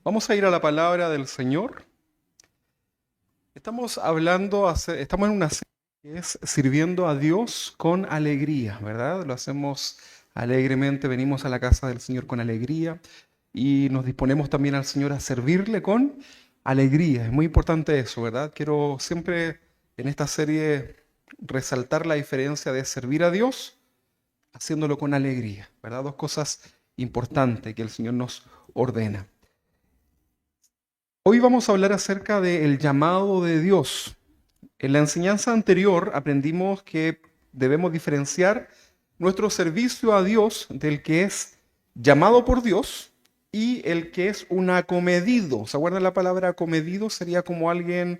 Vamos a ir a la palabra del Señor. Estamos en una serie que es sirviendo a Dios con alegría, ¿verdad? Lo hacemos alegremente, venimos a la casa del Señor con alegría y nos disponemos también al Señor a servirle con alegría. Es muy importante eso, ¿verdad? Quiero siempre en esta serie resaltar la diferencia de servir a Dios haciéndolo con alegría, ¿verdad? Dos cosas importantes que el Señor nos ordena. Hoy vamos a hablar acerca del llamado de Dios. En la enseñanza anterior aprendimos que debemos diferenciar nuestro servicio a Dios del que es llamado por Dios y el que es un acomedido. ¿Se acuerdan la palabra acomedido? Sería como alguien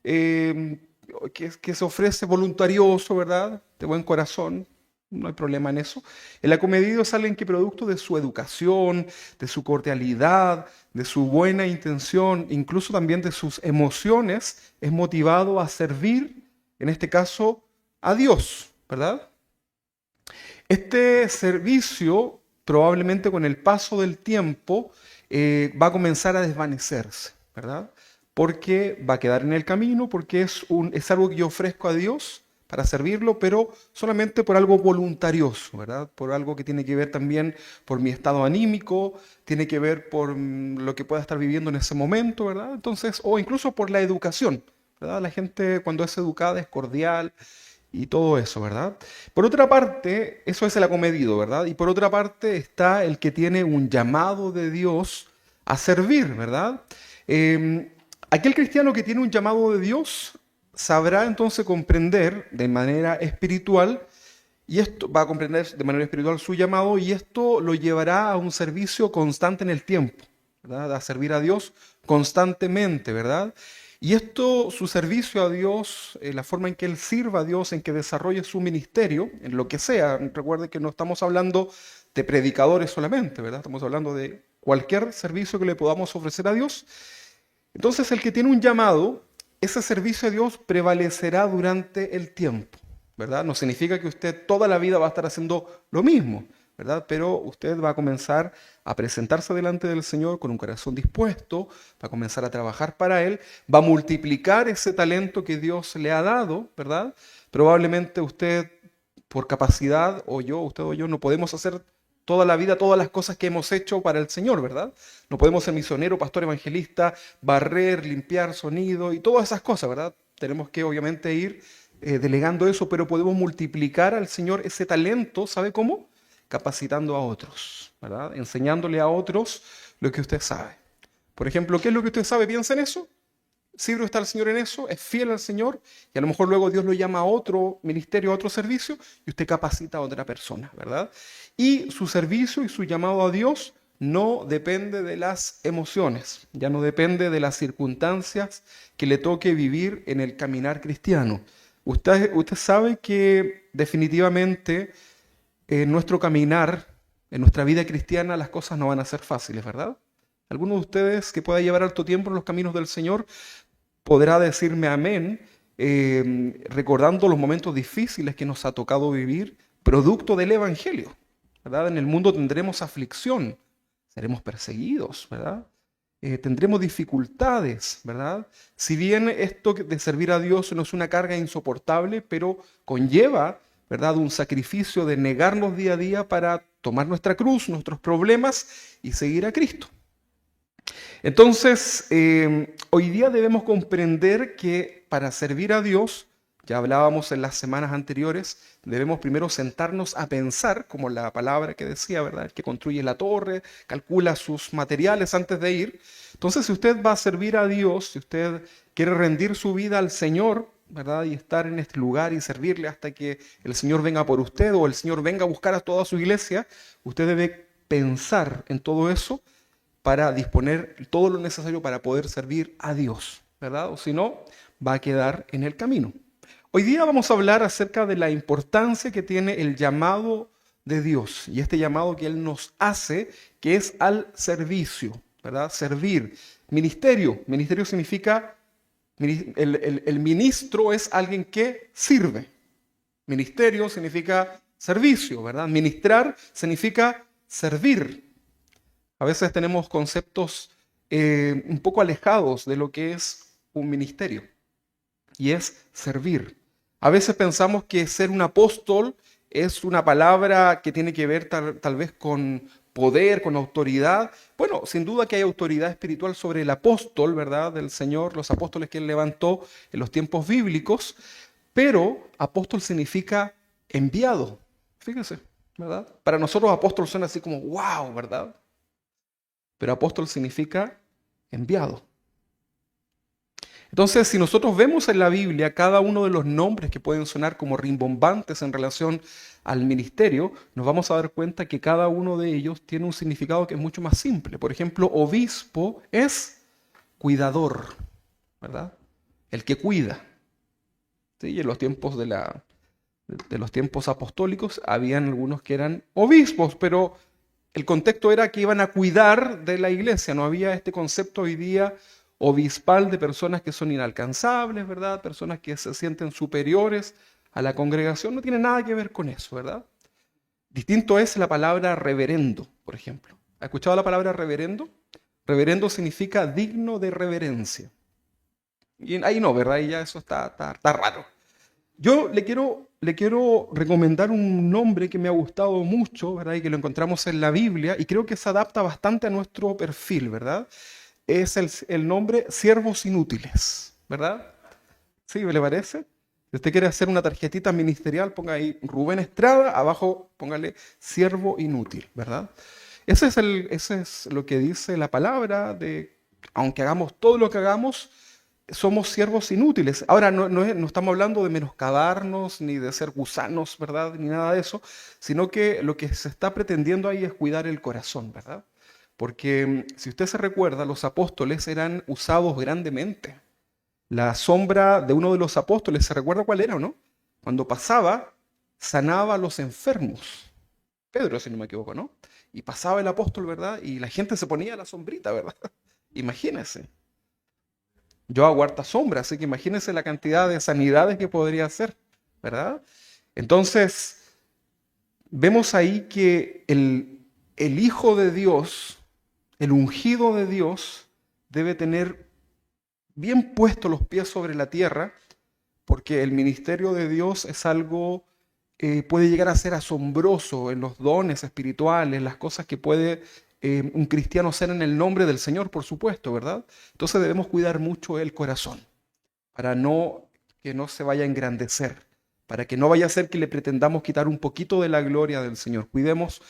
eh, que se ofrece voluntarioso, ¿verdad? De buen corazón. No hay problema en eso. El acomedido es alguien que producto de su educación, de su cordialidad, de su buena intención, incluso también de sus emociones, es motivado a servir, en este caso, a Dios, ¿verdad? Este servicio, probablemente con el paso del tiempo, va a comenzar a desvanecerse, ¿verdad? Porque va a quedar en el camino, porque es algo que yo ofrezco a Dios para servirlo, pero solamente por algo voluntarioso, ¿verdad? Por algo que tiene que ver también por mi estado anímico, tiene que ver por lo que pueda estar viviendo en ese momento, ¿verdad? Entonces, o incluso por la educación, ¿verdad? La gente cuando es educada es cordial, y todo eso, ¿verdad? Por otra parte, eso es el acomedido, ¿verdad? Y por otra parte está el que tiene un llamado de Dios a servir, ¿verdad? Aquel cristiano que tiene un llamado de Dios sabrá entonces comprender de manera espiritual, y esto va a comprender de manera espiritual su llamado, y esto lo llevará a un servicio constante en el tiempo, ¿verdad? A servir a Dios constantemente, ¿verdad? Y esto, su servicio a Dios, la forma en que él sirva a Dios, en que desarrolle su ministerio, en lo que sea. Recuerde que no estamos hablando de predicadores solamente, ¿verdad? Estamos hablando de cualquier servicio que le podamos ofrecer a Dios. Entonces, el que tiene un llamado, ese servicio a Dios prevalecerá durante el tiempo, ¿verdad? No significa que usted toda la vida va a estar haciendo lo mismo, ¿verdad? Pero usted va a comenzar a presentarse delante del Señor con un corazón dispuesto, va a comenzar a trabajar para Él, va a multiplicar ese talento que Dios le ha dado, ¿verdad? Probablemente usted, por capacidad, o yo, usted o yo, no podemos hacer toda la vida todas las cosas que hemos hecho para el Señor, ¿verdad? No podemos ser misionero, pastor, evangelista, barrer, limpiar sonido y todas esas cosas, ¿verdad? Tenemos que obviamente ir delegando eso, pero podemos multiplicar al Señor ese talento, ¿sabe cómo? Capacitando a otros, ¿verdad? Enseñándole a otros lo que usted sabe. Por ejemplo, ¿qué es lo que usted sabe? Piensa en eso. Sirve está el Señor en eso, es fiel al Señor y a lo mejor luego Dios lo llama a otro ministerio, a otro servicio y usted capacita a otra persona, ¿verdad? Y su servicio y su llamado a Dios no depende de las emociones, ya no depende de las circunstancias que le toque vivir en el caminar cristiano. Usted sabe que definitivamente en nuestro caminar, en nuestra vida cristiana, las cosas no van a ser fáciles, ¿verdad? Alguno de ustedes que pueda llevar harto tiempo en los caminos del Señor podrá decirme amén, recordando los momentos difíciles que nos ha tocado vivir, producto del Evangelio, ¿verdad? En el mundo tendremos aflicción, seremos perseguidos, ¿verdad? Tendremos dificultades, ¿verdad? Si bien esto de servir a Dios no es una carga insoportable, pero conlleva, ¿verdad? Un sacrificio de negarnos día a día para tomar nuestra cruz, nuestros problemas y seguir a Cristo. Entonces, hoy día debemos comprender que para servir a Dios, ya hablábamos en las semanas anteriores, debemos primero sentarnos a pensar, como la palabra que decía, ¿verdad? El que construye la torre, calcula sus materiales antes de ir. Entonces, si usted va a servir a Dios, si usted quiere rendir su vida al Señor, ¿verdad? Y estar en este lugar y servirle hasta que el Señor venga por usted o el Señor venga a buscar a toda su iglesia, usted debe pensar en todo eso para disponer todo lo necesario para poder servir a Dios, ¿verdad? O si no, va a quedar en el camino. Hoy día vamos a hablar acerca de la importancia que tiene el llamado de Dios y este llamado que Él nos hace, que es al servicio, ¿verdad? Servir. Ministerio. Ministerio significa, el ministro es alguien que sirve. Ministerio significa servicio, ¿verdad? Ministrar significa servir. A veces tenemos conceptos un poco alejados de lo que es un ministerio, y es servir. A veces pensamos que ser un apóstol es una palabra que tiene que ver tal vez con poder, con autoridad. Bueno, sin duda que hay autoridad espiritual sobre el apóstol, ¿verdad? Del Señor, los apóstoles que él levantó en los tiempos bíblicos, pero apóstol significa enviado. Fíjense, ¿verdad? Para nosotros apóstol suena así como wow, ¿verdad? Pero apóstol significa enviado. Entonces, si nosotros vemos en la Biblia cada uno de los nombres que pueden sonar como rimbombantes en relación al ministerio, nos vamos a dar cuenta que cada uno de ellos tiene un significado que es mucho más simple. Por ejemplo, obispo es cuidador, ¿verdad? El que cuida. ¿Sí? Y en los tiempos de los tiempos apostólicos habían algunos que eran obispos, pero el contexto era que iban a cuidar de la iglesia. No había este concepto hoy día obispal de personas que son inalcanzables, ¿verdad? Personas que se sienten superiores a la congregación. No tiene nada que ver con eso, ¿verdad? Distinto es la palabra reverendo, por ejemplo. ¿Ha escuchado la palabra reverendo? Reverendo significa digno de reverencia. Y ahí no, ¿verdad? Ahí ya eso está raro. Yo le quiero recomendar un nombre que me ha gustado mucho, ¿verdad? Y que lo encontramos en la Biblia y creo que se adapta bastante a nuestro perfil, ¿verdad? Es el nombre siervos inútiles, ¿verdad? ¿Sí? ¿Le parece? Si usted quiere hacer una tarjetita ministerial, ponga ahí Rubén Estrada, abajo póngale siervo inútil, ¿verdad? Ese es lo que dice la palabra de, aunque hagamos todo lo que hagamos, somos siervos inútiles. Ahora, no estamos hablando de menoscabarnos, ni de ser gusanos, ¿verdad? Ni nada de eso, sino que lo que se está pretendiendo ahí es cuidar el corazón, ¿verdad? Porque si usted se recuerda, los apóstoles eran usados grandemente. La sombra de uno de los apóstoles, ¿se recuerda cuál era o no? Cuando pasaba, sanaba a los enfermos. Pedro, si no me equivoco, ¿no? Y pasaba el apóstol, ¿verdad? Y la gente se ponía a la sombrita, ¿verdad? Imagínense. Yo hago harta sombra, así que imagínense la cantidad de sanidades que podría hacer, ¿verdad? Entonces, vemos ahí que el Hijo de Dios, el ungido de Dios, debe tener bien puestos los pies sobre la tierra, porque el ministerio de Dios es algo, puede llegar a ser asombroso en los dones espirituales, las cosas que puede un cristiano ser en el nombre del Señor, por supuesto, ¿verdad? Entonces debemos cuidar mucho el corazón, para que no se vaya a engrandecer, para que no vaya a ser que le pretendamos quitar un poquito de la gloria del Señor. Cuidemos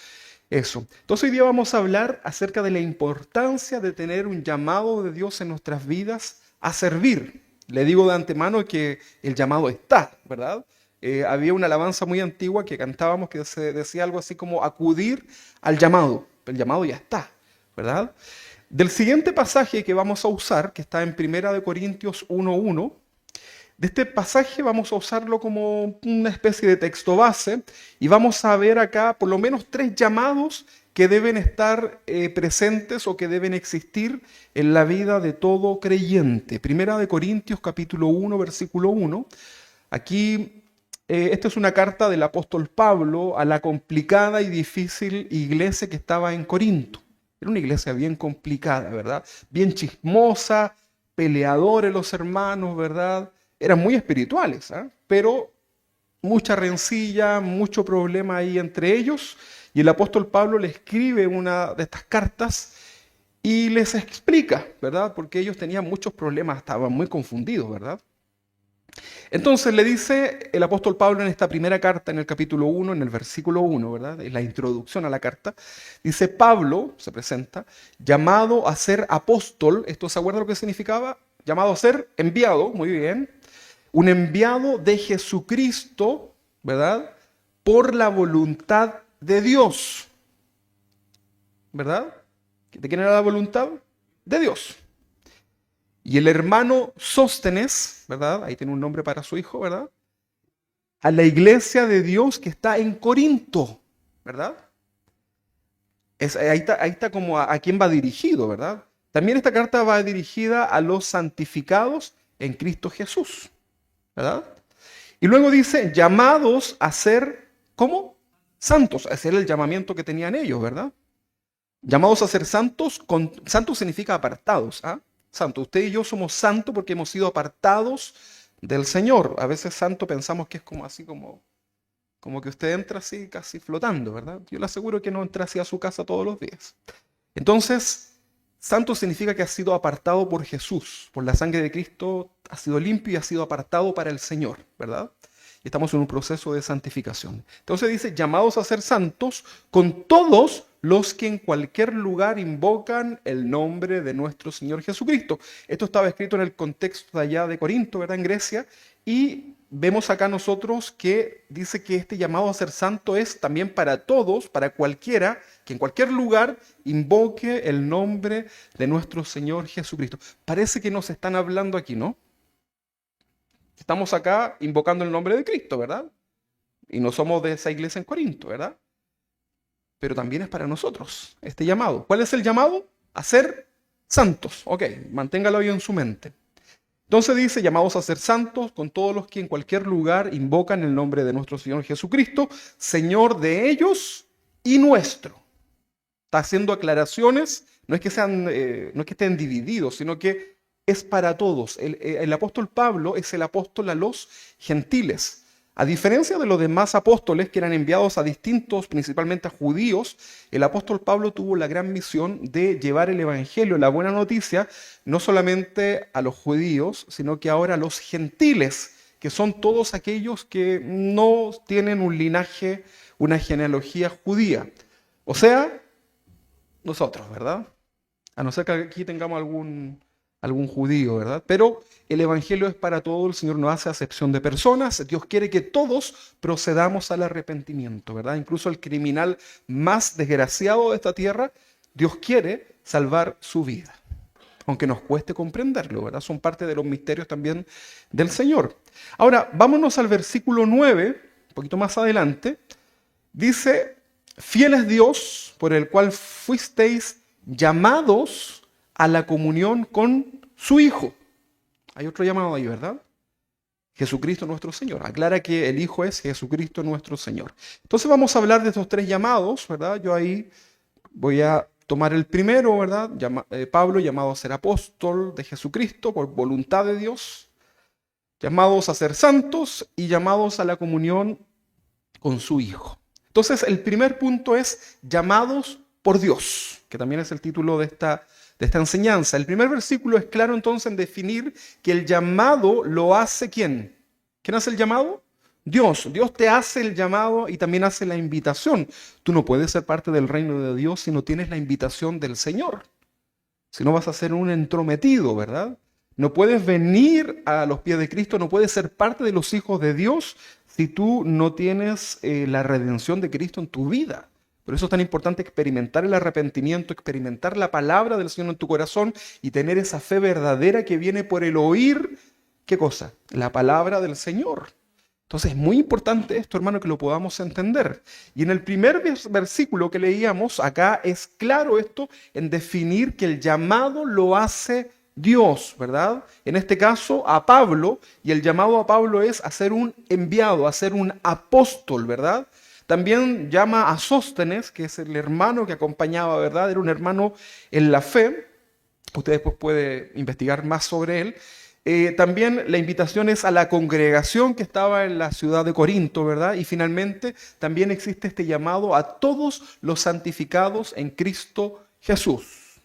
eso. Entonces hoy día vamos a hablar acerca de la importancia de tener un llamado de Dios en nuestras vidas a servir. Le digo de antemano que el llamado está, ¿verdad? Había una alabanza muy antigua que cantábamos que se decía algo así como acudir al llamado. El llamado ya está, ¿verdad? Del siguiente pasaje que vamos a usar, que está en Primera de Corintios 1:1, de este pasaje vamos a usarlo como una especie de texto base y vamos a ver acá por lo menos 3 llamados que deben estar presentes o que deben existir en la vida de todo creyente. Primera de Corintios capítulo 1, versículo 1. Aquí, esta es una carta del apóstol Pablo a la complicada y difícil iglesia que estaba en Corinto. Era una iglesia bien complicada, ¿verdad? Bien chismosa, peleadores los hermanos, ¿verdad? Eran muy espirituales, ¿eh? Pero mucha rencilla, mucho problema ahí entre ellos. Y el apóstol Pablo le escribe una de estas cartas y les explica, ¿verdad? Porque ellos tenían muchos problemas, estaban muy confundidos, ¿verdad? Entonces le dice el apóstol Pablo en esta primera carta, en el capítulo 1, en el versículo 1, ¿verdad? En la introducción a la carta, dice Pablo, se presenta, llamado a ser apóstol. ¿Esto se acuerda lo que significaba? Llamado a ser enviado, muy bien. Un enviado de Jesucristo, ¿verdad? Por la voluntad de Dios, ¿verdad? ¿De quién era la voluntad? De Dios. Y el hermano Sóstenes, ¿verdad? Ahí tiene un nombre para su hijo, ¿verdad? A la iglesia de Dios que está en Corinto, ¿verdad? Ahí está como a quién va dirigido, ¿verdad? También esta carta va dirigida a los santificados en Cristo Jesús, ¿verdad? Y luego dice, llamados a ser, ¿cómo? Santos. Ese era el llamamiento que tenían ellos, ¿verdad? Llamados a ser santos, santos significa apartados. ¿Ah? Santo, usted y yo somos santos porque hemos sido apartados del Señor. A veces santo pensamos que es como así como que usted entra así casi flotando, ¿verdad? Yo le aseguro que no entra así a su casa todos los días. Entonces, santo significa que ha sido apartado por Jesús, por la sangre de Cristo, ha sido limpio y ha sido apartado para el Señor, ¿verdad? Y estamos en un proceso de santificación. Entonces dice, llamados a ser santos con todos los que en cualquier lugar invocan el nombre de nuestro Señor Jesucristo. Esto estaba escrito en el contexto de allá de Corinto, ¿verdad? En Grecia. Y vemos acá nosotros que dice que este llamado a ser santo es también para todos, para cualquiera, que en cualquier lugar invoque el nombre de nuestro Señor Jesucristo. Parece que nos están hablando aquí, ¿no? Estamos acá invocando el nombre de Cristo, ¿verdad? Y no somos de esa iglesia en Corinto, ¿verdad? Pero también es para nosotros este llamado. ¿Cuál es el llamado? A ser santos. Ok, manténgalo ahí en su mente. Entonces dice, llamados a ser santos con todos los que en cualquier lugar invocan el nombre de nuestro Señor Jesucristo, Señor de ellos y nuestro. Está haciendo aclaraciones, no es que no es que estén divididos, sino que es para todos. El apóstol Pablo es el apóstol a los gentiles. A diferencia de los demás apóstoles que eran enviados a distintos, principalmente a judíos, el apóstol Pablo tuvo la gran misión de llevar el evangelio, la buena noticia, no solamente a los judíos, sino que ahora a los gentiles, que son todos aquellos que no tienen un linaje, una genealogía judía. O sea, nosotros, ¿verdad? A no ser que aquí tengamos algún judío, ¿verdad? Pero el evangelio es para todo, el Señor no hace acepción de personas, Dios quiere que todos procedamos al arrepentimiento, ¿verdad? Incluso el criminal más desgraciado de esta tierra, Dios quiere salvar su vida, aunque nos cueste comprenderlo, ¿verdad? Son parte de los misterios también del Señor. Ahora, vámonos al versículo 9, un poquito más adelante, dice, fiel es Dios por el cual fuisteis llamados a la comunión con su Hijo. Hay otro llamado ahí, ¿verdad? Jesucristo nuestro Señor. Aclara que el Hijo es Jesucristo nuestro Señor. Entonces vamos a hablar de estos tres llamados, ¿verdad? Yo ahí voy a tomar el primero, ¿verdad? Pablo, llamado a ser apóstol de Jesucristo por voluntad de Dios, llamados a ser santos y llamados a la comunión con su Hijo. Entonces el primer punto es llamados por Dios, que también es el título de esta enseñanza. El primer versículo es claro entonces en definir que el llamado lo hace ¿quién? ¿Quién hace el llamado? Dios. Dios te hace el llamado y también hace la invitación. Tú no puedes ser parte del reino de Dios si no tienes la invitación del Señor. Si no vas a ser un entrometido, ¿verdad? No puedes venir a los pies de Cristo, no puedes ser parte de los hijos de Dios si tú no tienes la redención de Cristo en tu vida. Por eso es tan importante experimentar el arrepentimiento, experimentar la palabra del Señor en tu corazón y tener esa fe verdadera que viene por el oír, ¿qué cosa? La palabra del Señor. Entonces es muy importante esto, hermano, que lo podamos entender. Y en el primer versículo que leíamos, acá es claro esto en definir que el llamado lo hace Dios, ¿verdad? En este caso a Pablo, y el llamado a Pablo es a ser un enviado, a ser un apóstol, ¿verdad? También llama a Sóstenes, que es el hermano que acompañaba, ¿verdad? Era un hermano en la fe. Usted después puede investigar más sobre él. También la invitación es a la congregación que estaba en la ciudad de Corinto, ¿verdad? Y finalmente también existe este llamado a todos los santificados en Cristo Jesús.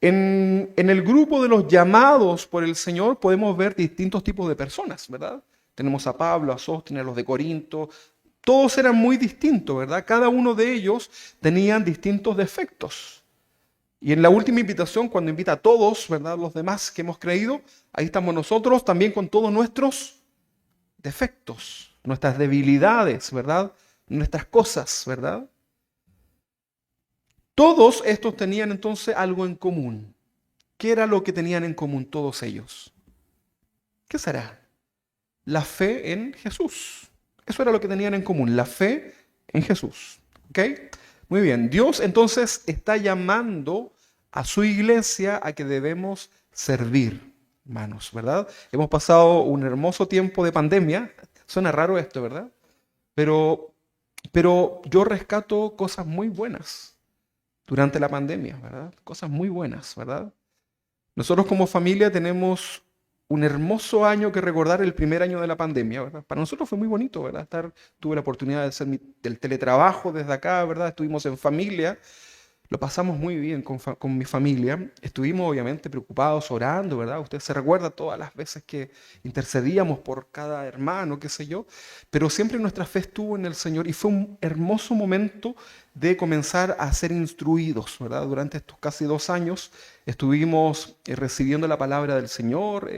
En el grupo de los llamados por el Señor podemos ver distintos tipos de personas, ¿verdad? Tenemos a Pablo, a Sóstenes, a los de Corinto. Todos eran muy distintos, ¿verdad? Cada uno de ellos tenían distintos defectos. Y en la última invitación, cuando invita a todos, ¿verdad? Los demás que hemos creído, ahí estamos nosotros también con todos nuestros defectos, nuestras debilidades, ¿verdad? Nuestras cosas, ¿verdad? Todos estos tenían entonces algo en común. ¿Qué era lo que tenían en común todos ellos? ¿Qué será? La fe en Jesús. Eso era lo que tenían en común, la fe en Jesús. ¿Ok? Muy bien, Dios entonces está llamando a su iglesia a que debemos servir, hermanos, ¿verdad? Hemos pasado un hermoso tiempo de pandemia. Suena raro esto, ¿verdad? Pero yo rescato cosas muy buenas. durante la pandemia, ¿verdad? Cosas muy buenas, ¿verdad? Nosotros como familia tenemos un hermoso año que recordar, el primer año de la pandemia, ¿verdad? Para nosotros fue muy bonito, ¿verdad? Tuve la oportunidad de hacer del teletrabajo desde acá, ¿verdad? Estuvimos en familia, lo pasamos muy bien con mi familia. Estuvimos obviamente preocupados, orando, ¿verdad? Usted se recuerda todas las veces que intercedíamos por cada hermano, qué sé yo, pero siempre nuestra fe estuvo en el Señor y fue un hermoso momento de comenzar a ser instruidos, ¿verdad? Durante estos casi 2 años estuvimos recibiendo la palabra del Señor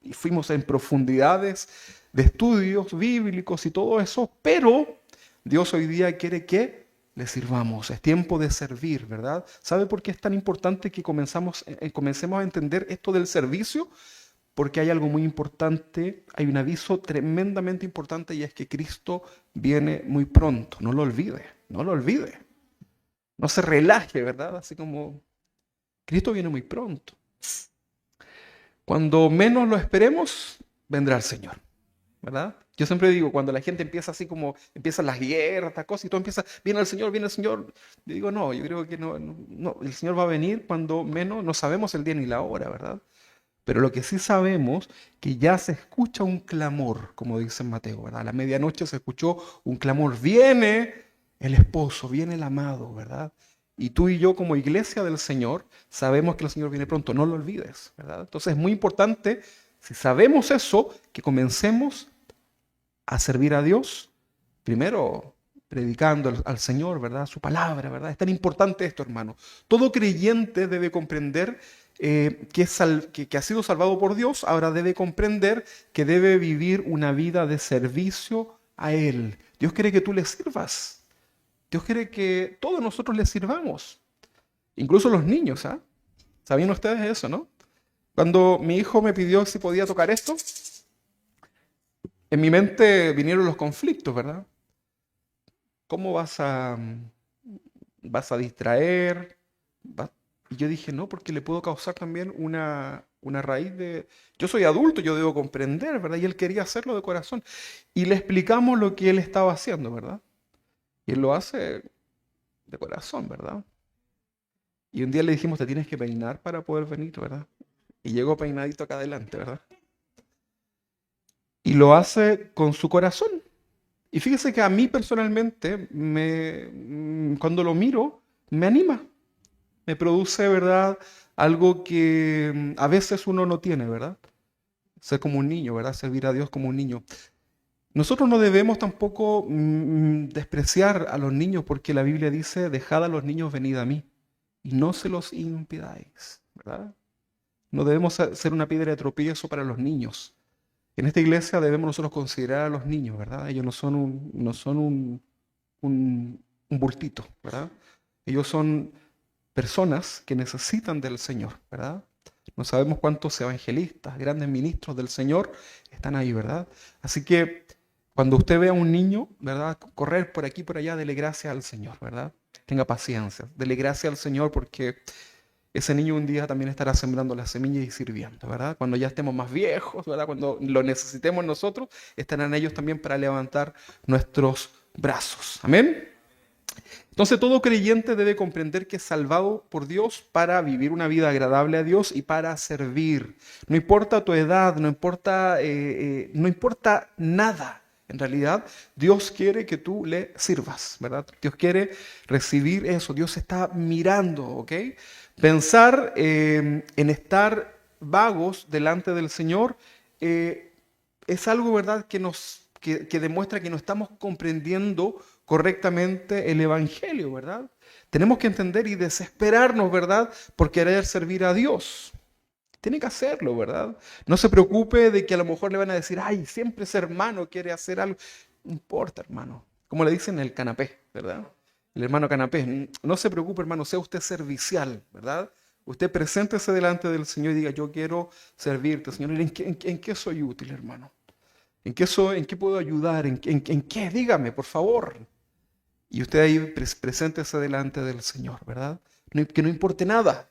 y fuimos en profundidades de estudios bíblicos y todo eso, pero Dios hoy día quiere que le sirvamos. Es tiempo de servir, ¿verdad? ¿Sabe por qué es tan importante que comencemos a entender esto del servicio? Porque hay algo muy importante, hay un aviso tremendamente importante y es que Cristo viene muy pronto. No lo olvide, no lo olvide. No se relaje, ¿verdad? Así como Cristo viene muy pronto. Cuando menos lo esperemos, vendrá el Señor, ¿verdad? Yo siempre digo, cuando la gente empieza así como, empiezan las guerras, estas cosas, y todo empieza, viene el Señor, yo digo, no, yo creo que no, no, el Señor va a venir cuando menos, no sabemos el día ni la hora, ¿verdad? Pero lo que sí sabemos, que ya se escucha un clamor, como dice en Mateo, ¿verdad? A la medianoche se escuchó un clamor, viene el esposo, viene el amado, ¿verdad? Y tú y yo como iglesia del Señor sabemos que el Señor viene pronto, no lo olvides, ¿verdad? Entonces es muy importante, si sabemos eso, que comencemos a servir a Dios, primero predicando al Señor, ¿verdad? Su palabra, ¿verdad? Es tan importante esto, hermano. Todo creyente debe comprender que ha sido salvado por Dios, ahora debe comprender que debe vivir una vida de servicio a Él. Dios quiere que tú le sirvas. Dios quiere que todos nosotros le sirvamos. Incluso los niños, ¿ah? ¿Sabían ustedes eso, no? Cuando mi hijo me pidió si podía tocar esto, en mi mente vinieron los conflictos, ¿verdad? ¿Cómo vas a distraer? Y yo dije, no, porque le puedo causar también una raíz de... Yo soy adulto, yo debo comprender, ¿verdad? Y él quería hacerlo de corazón. Y le explicamos lo que él estaba haciendo, ¿verdad? Y él lo hace de corazón, ¿verdad? Y un día le dijimos, te tienes que peinar para poder venir, ¿verdad? Y llegó peinadito acá adelante, ¿verdad? Y lo hace con su corazón. Y fíjese que a mí personalmente, cuando lo miro, me anima, me produce, ¿verdad? Algo que a veces uno no tiene, ¿verdad? Ser como un niño, ¿verdad? Servir a Dios como un niño. Nosotros no debemos tampoco despreciar a los niños porque la Biblia dice, dejad a los niños venid a mí y no se los impidáis, ¿verdad? No debemos ser una piedra de tropiezo para los niños. En esta iglesia debemos nosotros considerar a los niños, ¿verdad? Ellos no son un bultito, ¿verdad? Ellos son personas que necesitan del Señor, ¿verdad? No sabemos cuántos evangelistas, grandes ministros del Señor están ahí, ¿verdad? Así que cuando usted vea a un niño, ¿verdad? Correr por aquí y por allá, dele gracias al Señor, ¿verdad? Tenga paciencia, dele gracias al Señor porque ese niño un día también estará sembrando las semillas y sirviendo, ¿verdad? Cuando ya estemos más viejos, ¿verdad? Cuando lo necesitemos nosotros, estarán ellos también para levantar nuestros brazos. Amén. Entonces todo creyente debe comprender que es salvado por Dios para vivir una vida agradable a Dios y para servir. No importa tu edad, no importa nada. En realidad, Dios quiere que tú le sirvas, ¿verdad? Dios quiere recibir eso. Dios está mirando, ¿ok? Pensar en estar vagos delante del Señor es algo, ¿verdad?, que demuestra que no estamos comprendiendo correctamente el Evangelio, ¿verdad? Tenemos que entender y desesperarnos, ¿verdad?, por querer servir a Dios. Tiene que hacerlo, ¿verdad? No se preocupe de que a lo mejor le van a decir, ay, siempre ese hermano quiere hacer algo. No importa, hermano. Como le dicen el canapé, ¿verdad? El hermano canapé. No se preocupe, hermano, sea usted servicial, ¿verdad? Usted preséntese delante del Señor y diga, yo quiero servirte, Señor. ¿En qué soy útil, hermano? ¿En qué puedo ayudar? ¿En qué? Dígame, por favor. Y usted ahí preséntese delante del Señor, ¿verdad? Que no importe nada.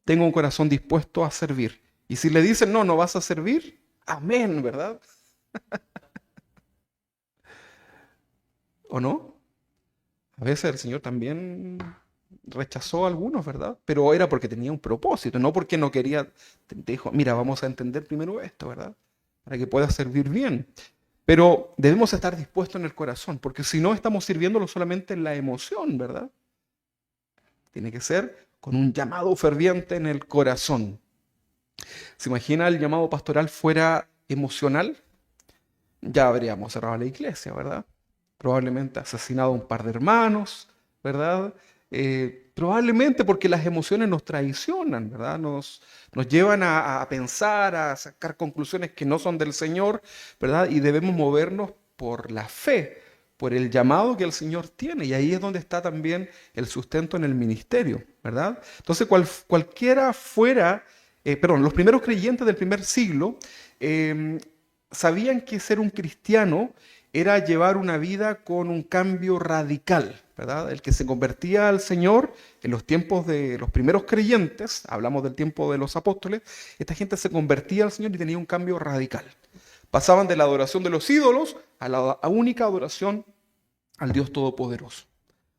Tenga un corazón dispuesto a servir. Y si le dicen, no, no vas a servir, amén, ¿verdad? ¿O no? A veces el Señor también rechazó a algunos, ¿verdad? Pero era porque tenía un propósito, no porque no quería. Dijo, mira, vamos a entender primero esto, ¿verdad? Para que pueda servir bien. Pero debemos estar dispuestos en el corazón, porque si no estamos sirviéndolo solamente en la emoción, ¿verdad? Tiene que ser con un llamado ferviente en el corazón. ¿Se imagina el llamado pastoral fuera emocional? Ya habríamos cerrado la iglesia, ¿verdad? Probablemente asesinado a un par de hermanos, ¿verdad? Probablemente porque las emociones nos traicionan, ¿verdad? Nos llevan a pensar, a sacar conclusiones que no son del Señor, ¿verdad? Y debemos movernos por la fe, por el llamado que el Señor tiene. Y ahí es donde está también el sustento en el ministerio, ¿verdad? Entonces, cualquiera fuera, perdón, los primeros creyentes del primer siglo sabían que ser un cristiano era llevar una vida con un cambio radical, ¿verdad? El que se convertía al Señor en los tiempos de los primeros creyentes, hablamos del tiempo de los apóstoles, esta gente se convertía al Señor y tenía un cambio radical. Pasaban de la adoración de los ídolos a la única adoración al Dios Todopoderoso.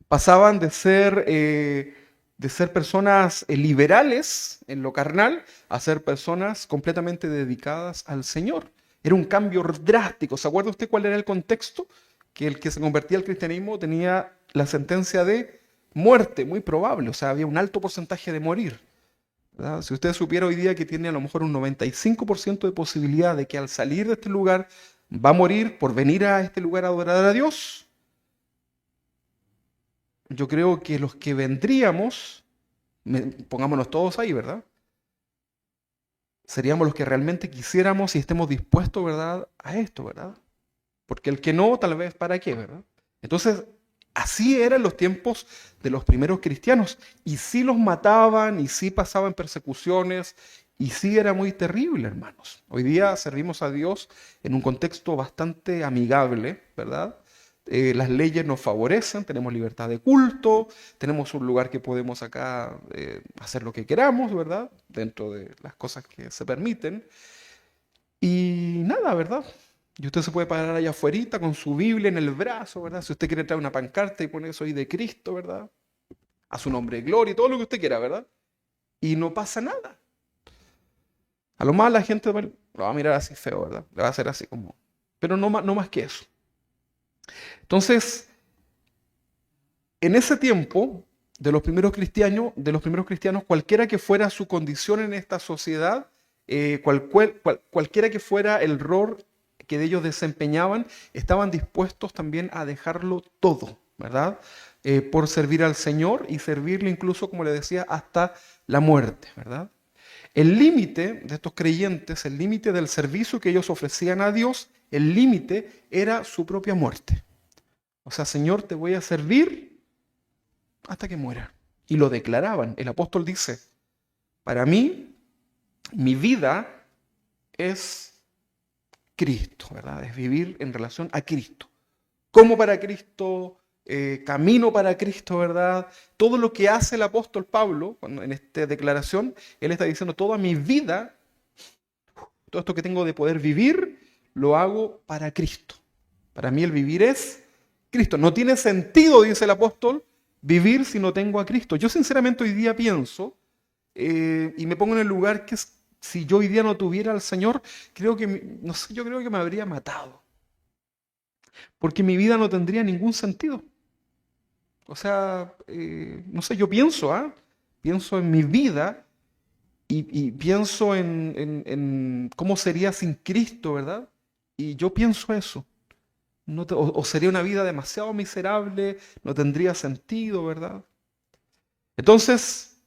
Pasaban de ser personas liberales en lo carnal a ser personas completamente dedicadas al Señor. Era un cambio drástico. ¿Se acuerda usted cuál era el contexto? Que el que se convertía al cristianismo tenía la sentencia de muerte, muy probable. O sea, había un alto porcentaje de morir, ¿verdad? Si usted supiera hoy día que tiene a lo mejor un 95% de posibilidad de que al salir de este lugar va a morir por venir a este lugar a adorar a Dios, yo creo que los que vendríamos, pongámonos todos ahí, ¿verdad? Seríamos los que realmente quisiéramos y estemos dispuestos, ¿verdad?, a esto, ¿verdad? Porque el que no, tal vez, ¿para qué, verdad? Entonces, así eran los tiempos de los primeros cristianos. Y sí los mataban, y sí pasaban persecuciones, y sí era muy terrible, hermanos. Hoy día servimos a Dios en un contexto bastante amigable, ¿verdad? Las leyes nos favorecen, tenemos libertad de culto, tenemos un lugar que podemos acá hacer lo que queramos, ¿verdad? Dentro de las cosas que se permiten. Y nada, ¿verdad? Y usted se puede parar allá afuera con su Biblia en el brazo, ¿verdad? Si usted quiere traer una pancarta y poner soy de Cristo, ¿verdad? A su nombre, gloria y todo lo que usted quiera, ¿verdad? Y no pasa nada. A lo más la gente lo va a mirar así feo, ¿verdad? Le va a hacer así como. Pero no más que eso. Entonces, en ese tiempo de los primeros cristianos, cualquiera que fuera su condición en esta sociedad, cualquiera que fuera el rol que ellos desempeñaban, estaban dispuestos también a dejarlo todo, ¿verdad? Por servir al Señor y servirle incluso, como le decía, hasta la muerte, ¿verdad? El límite de estos creyentes, el límite del servicio que ellos ofrecían a Dios, el límite era su propia muerte. O sea, Señor, te voy a servir hasta que muera. Y lo declaraban. El apóstol dice, para mí, mi vida es Cristo, ¿verdad? Es vivir en relación a Cristo. Como para Cristo, camino para Cristo, ¿verdad? Todo lo que hace el apóstol Pablo, en esta declaración, él está diciendo, toda mi vida, todo esto que tengo de poder vivir, lo hago para Cristo. Para mí el vivir es Cristo. No tiene sentido, dice el apóstol, vivir si no tengo a Cristo. Yo sinceramente hoy día pienso, y me pongo en el lugar que si yo hoy día no tuviera al Señor, no sé, yo creo que me habría matado. Porque mi vida no tendría ningún sentido. O sea, no sé, yo pienso, pienso en mi vida y pienso en cómo sería sin Cristo, ¿verdad? Y yo pienso eso. O sería una vida demasiado miserable, no tendría sentido, ¿verdad? Entonces,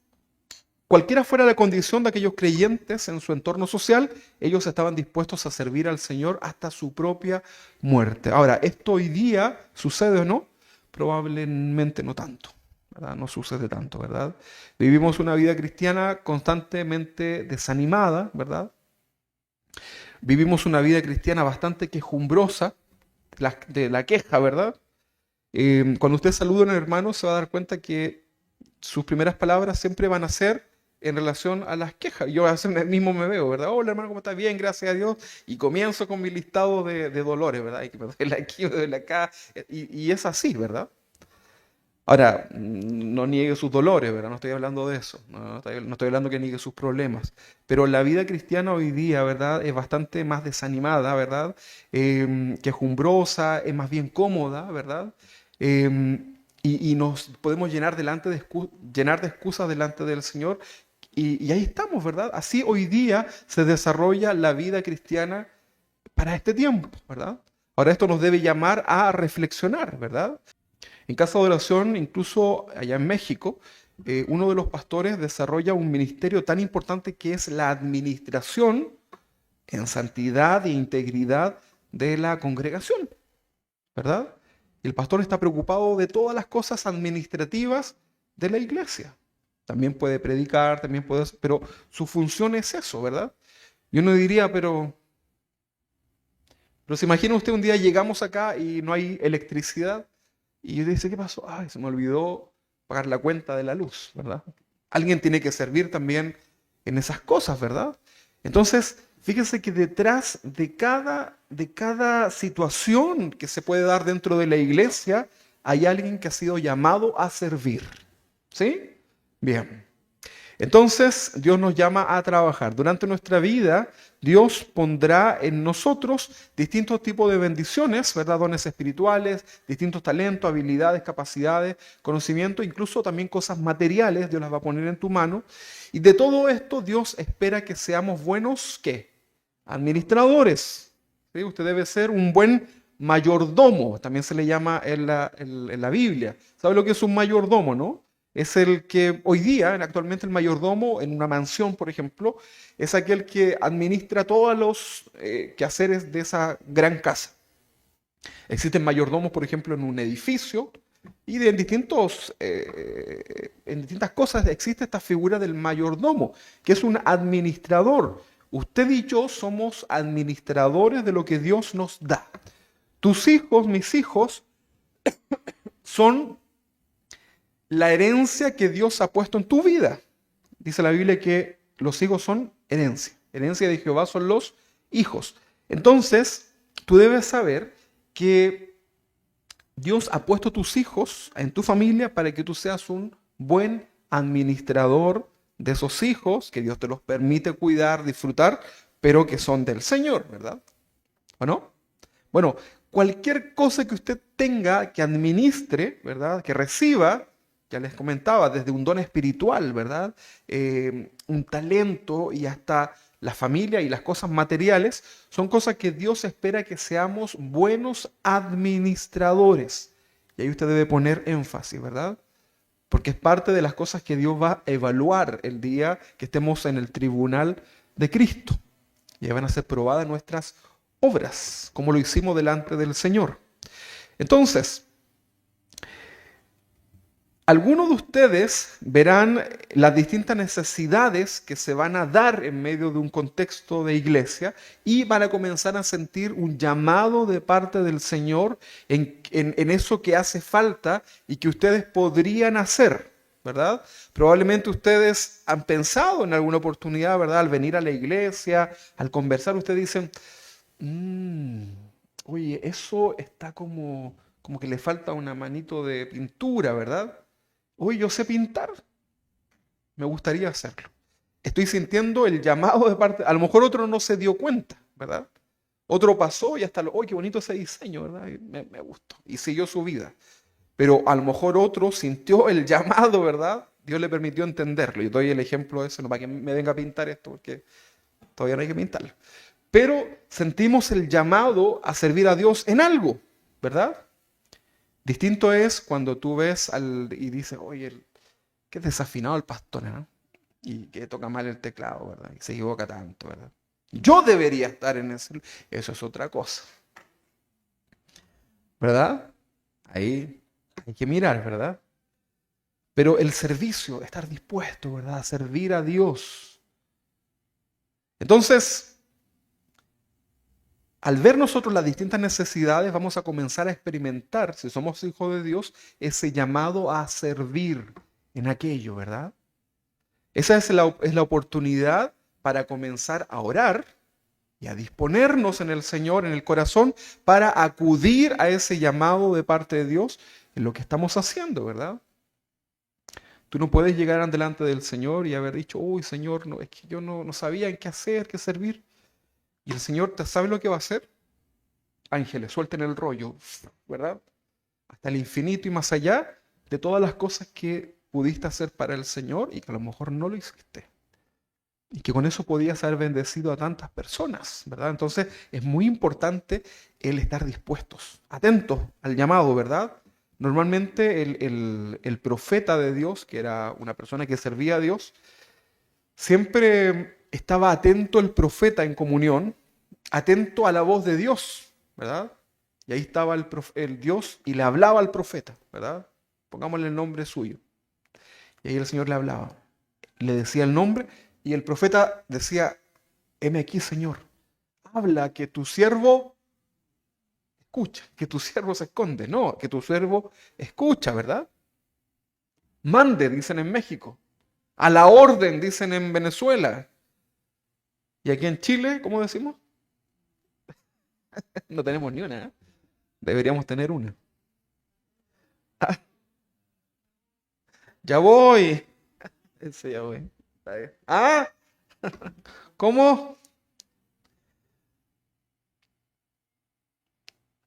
cualquiera fuera la condición de aquellos creyentes en su entorno social, ellos estaban dispuestos a servir al Señor hasta su propia muerte. Ahora, ¿esto hoy día sucede o no? Probablemente no tanto, ¿verdad? No sucede tanto, ¿verdad? Vivimos una vida cristiana constantemente desanimada, ¿verdad? Vivimos una vida cristiana bastante quejumbrosa, de la queja, ¿verdad? Cuando usted saluda a un hermano se va a dar cuenta que sus primeras palabras siempre van a ser en relación a las quejas. Yo a veces mismo me veo, ¿verdad? Hola hermano, ¿cómo estás? Bien, gracias a Dios. Y comienzo con mi listado de dolores, ¿verdad? Y que me duele aquí, me duele acá. Y es así, ¿verdad? Ahora, no niegue sus dolores, ¿verdad? No estoy hablando de eso, no estoy hablando que niegue sus problemas, pero la vida cristiana hoy día, ¿verdad? Es bastante más desanimada, ¿verdad? Quejumbrosa, es más bien cómoda, ¿verdad? Y nos podemos llenar de excusas delante del Señor y ahí estamos, ¿verdad? Así hoy día se desarrolla la vida cristiana para este tiempo, ¿verdad? Ahora esto nos debe llamar a reflexionar, ¿verdad? En Casa de Oración, incluso allá en México, uno de los pastores desarrolla un ministerio tan importante que es la administración en santidad e integridad de la congregación, ¿verdad? Y el pastor está preocupado de todas las cosas administrativas de la iglesia. También puede predicar, también puede, pero su función es eso, ¿verdad? Y uno diría, pero se imagina usted un día llegamos acá y no hay electricidad. Y yo dice, ¿qué pasó? Ay, se me olvidó pagar la cuenta de la luz, ¿verdad? Alguien tiene que servir también en esas cosas, ¿verdad? Entonces, fíjense que detrás de cada situación que se puede dar dentro de la iglesia, hay alguien que ha sido llamado a servir. ¿Sí? Bien. Entonces, Dios nos llama a trabajar. Durante nuestra vida, Dios pondrá en nosotros distintos tipos de bendiciones, ¿verdad? Dones espirituales, distintos talentos, habilidades, capacidades, conocimiento, incluso también cosas materiales, Dios las va a poner en tu mano. Y de todo esto, Dios espera que seamos buenos, ¿qué? Administradores. ¿Sí? Usted debe ser un buen mayordomo, también se le llama en la Biblia. ¿Sabe lo que es un mayordomo, no? Es el que hoy día, actualmente el mayordomo en una mansión, por ejemplo, es aquel que administra todos los quehaceres de esa gran casa. Existen mayordomos, por ejemplo, en un edificio y en distintas cosas existe esta figura del mayordomo, que es un administrador. Usted y yo somos administradores de lo que Dios nos da. Tus hijos, mis hijos, son la herencia que Dios ha puesto en tu vida. Dice la Biblia que los hijos son herencia. Herencia de Jehová son los hijos. Entonces, tú debes saber que Dios ha puesto tus hijos en tu familia para que tú seas un buen administrador de esos hijos, que Dios te los permite cuidar, disfrutar, pero que son del Señor, ¿verdad? ¿O no? Bueno, cualquier cosa que usted tenga, que administre, ¿verdad? Que reciba, ya les comentaba, desde un don espiritual, ¿verdad? Un talento y hasta la familia y las cosas materiales, son cosas que Dios espera que seamos buenos administradores. Y ahí usted debe poner énfasis, ¿verdad? Porque es parte de las cosas que Dios va a evaluar el día que estemos en el tribunal de Cristo. Y ahí van a ser probadas nuestras obras, como lo hicimos delante del Señor. Entonces, algunos de ustedes verán las distintas necesidades que se van a dar en medio de un contexto de iglesia y van a comenzar a sentir un llamado de parte del Señor en eso que hace falta y que ustedes podrían hacer, ¿verdad? Probablemente ustedes han pensado en alguna oportunidad, ¿verdad? Al venir a la iglesia, al conversar, ustedes dicen, oye, eso está como que le falta una manito de pintura, ¿verdad? Oye, yo sé pintar, me gustaría hacerlo. Estoy sintiendo el llamado de parte, a lo mejor otro no se dio cuenta, ¿verdad? Otro pasó y hasta, oye, qué bonito ese diseño, ¿verdad? Y me gustó y siguió su vida. Pero a lo mejor otro sintió el llamado, ¿verdad? Dios le permitió entenderlo. Yo doy el ejemplo de eso, no para que me venga a pintar esto, porque todavía no hay que pintarlo. Pero sentimos el llamado a servir a Dios en algo, ¿verdad? Distinto es cuando tú ves y dices, oye, qué desafinado el pastor, ¿no? Y que toca mal el teclado, ¿verdad? Y se equivoca tanto, ¿verdad? Yo debería estar en ese. Eso es otra cosa, ¿verdad? Ahí hay que mirar, ¿verdad? Pero el servicio, estar dispuesto, ¿verdad? A servir a Dios. Entonces, al ver nosotros las distintas necesidades, vamos a comenzar a experimentar, si somos hijos de Dios, ese llamado a servir en aquello, ¿verdad? Esa es la oportunidad para comenzar a orar y a disponernos en el Señor, en el corazón, para acudir a ese llamado de parte de Dios en lo que estamos haciendo, ¿verdad? Tú no puedes llegar delante del Señor y haber dicho, uy, Señor, no, es que yo no sabía en qué hacer, qué servir. Y el Señor, ¿sabe lo que va a hacer? Ángeles, suelten el rollo, ¿verdad? Hasta el infinito y más allá de todas las cosas que pudiste hacer para el Señor y que a lo mejor no lo hiciste. Y que con eso podías haber bendecido a tantas personas, ¿verdad? Entonces es muy importante el estar dispuestos, atentos al llamado, ¿verdad? Normalmente el profeta de Dios, que era una persona que servía a Dios, siempre estaba atento el profeta en comunión, atento a la voz de Dios, ¿verdad? Y ahí estaba el Dios y le hablaba al profeta, ¿verdad? Pongámosle el nombre suyo. Y ahí el Señor le hablaba, le decía el nombre y el profeta decía, heme aquí, Señor, habla que tu siervo escucha, que tu siervo se esconde, no, que tu siervo escucha, ¿verdad? Mande, dicen en México, a la orden, dicen en Venezuela. Y aquí en Chile, ¿cómo decimos? No tenemos ni una, ¿eh? Deberíamos tener una. Ah, ya voy. Ese ya voy. Está bien. Ah, ¿cómo?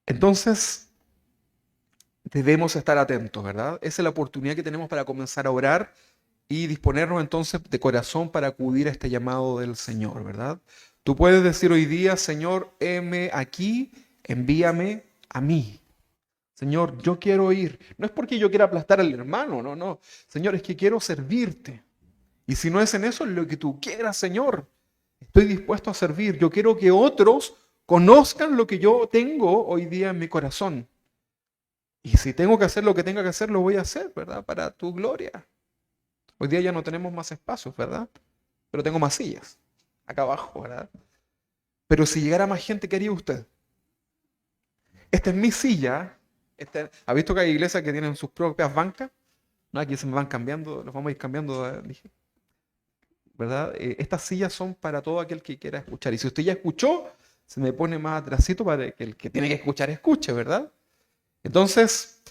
Entonces, debemos estar atentos, ¿verdad? Esa es la oportunidad que tenemos para comenzar a orar y disponernos entonces de corazón para acudir a este llamado del Señor, ¿verdad? Tú puedes decir hoy día, Señor, heme aquí, envíame a mí. Señor, yo quiero ir. No es porque yo quiera aplastar al hermano, no, no. Señor, es que quiero servirte. Y si no es en eso, en lo que tú quieras, Señor. Estoy dispuesto a servir. Yo quiero que otros conozcan lo que yo tengo hoy día en mi corazón. Y si tengo que hacer lo que tenga que hacer, lo voy a hacer, ¿verdad? Para tu gloria. Hoy día ya no tenemos más espacios, ¿verdad? Pero tengo más sillas acá abajo, ¿verdad? Pero si llegara más gente, ¿qué haría usted? Esta es mi silla. ¿Ha visto que hay iglesias que tienen sus propias bancas? No, aquí se me van cambiando, los vamos a ir cambiando, dije, ¿verdad? Estas sillas son para todo aquel que quiera escuchar. Y si usted ya escuchó, se me pone más atrasito para que el que tiene que escuchar escuche, ¿verdad? Entonces,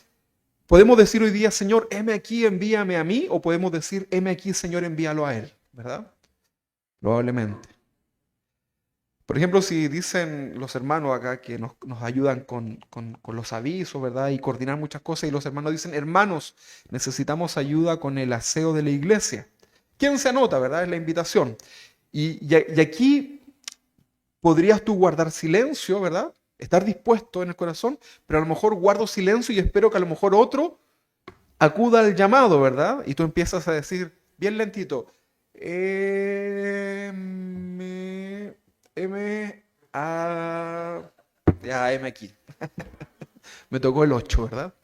podemos decir hoy día, Señor, heme aquí, envíame a mí, o podemos decir, heme aquí, Señor, envíalo a él, ¿verdad? Probablemente. Por ejemplo, si dicen los hermanos acá que nos ayudan con los avisos, ¿verdad? Y coordinar muchas cosas, y los hermanos dicen, hermanos, necesitamos ayuda con el aseo de la iglesia. ¿Quién se anota, verdad? Es la invitación. Y aquí podrías tú guardar silencio, ¿verdad? Estar dispuesto en el corazón, pero a lo mejor guardo silencio y espero que a lo mejor otro acuda al llamado, ¿verdad? Y tú empiezas a decir, bien lentito, M, M, A, ya, M aquí. Me tocó el 8, ¿verdad?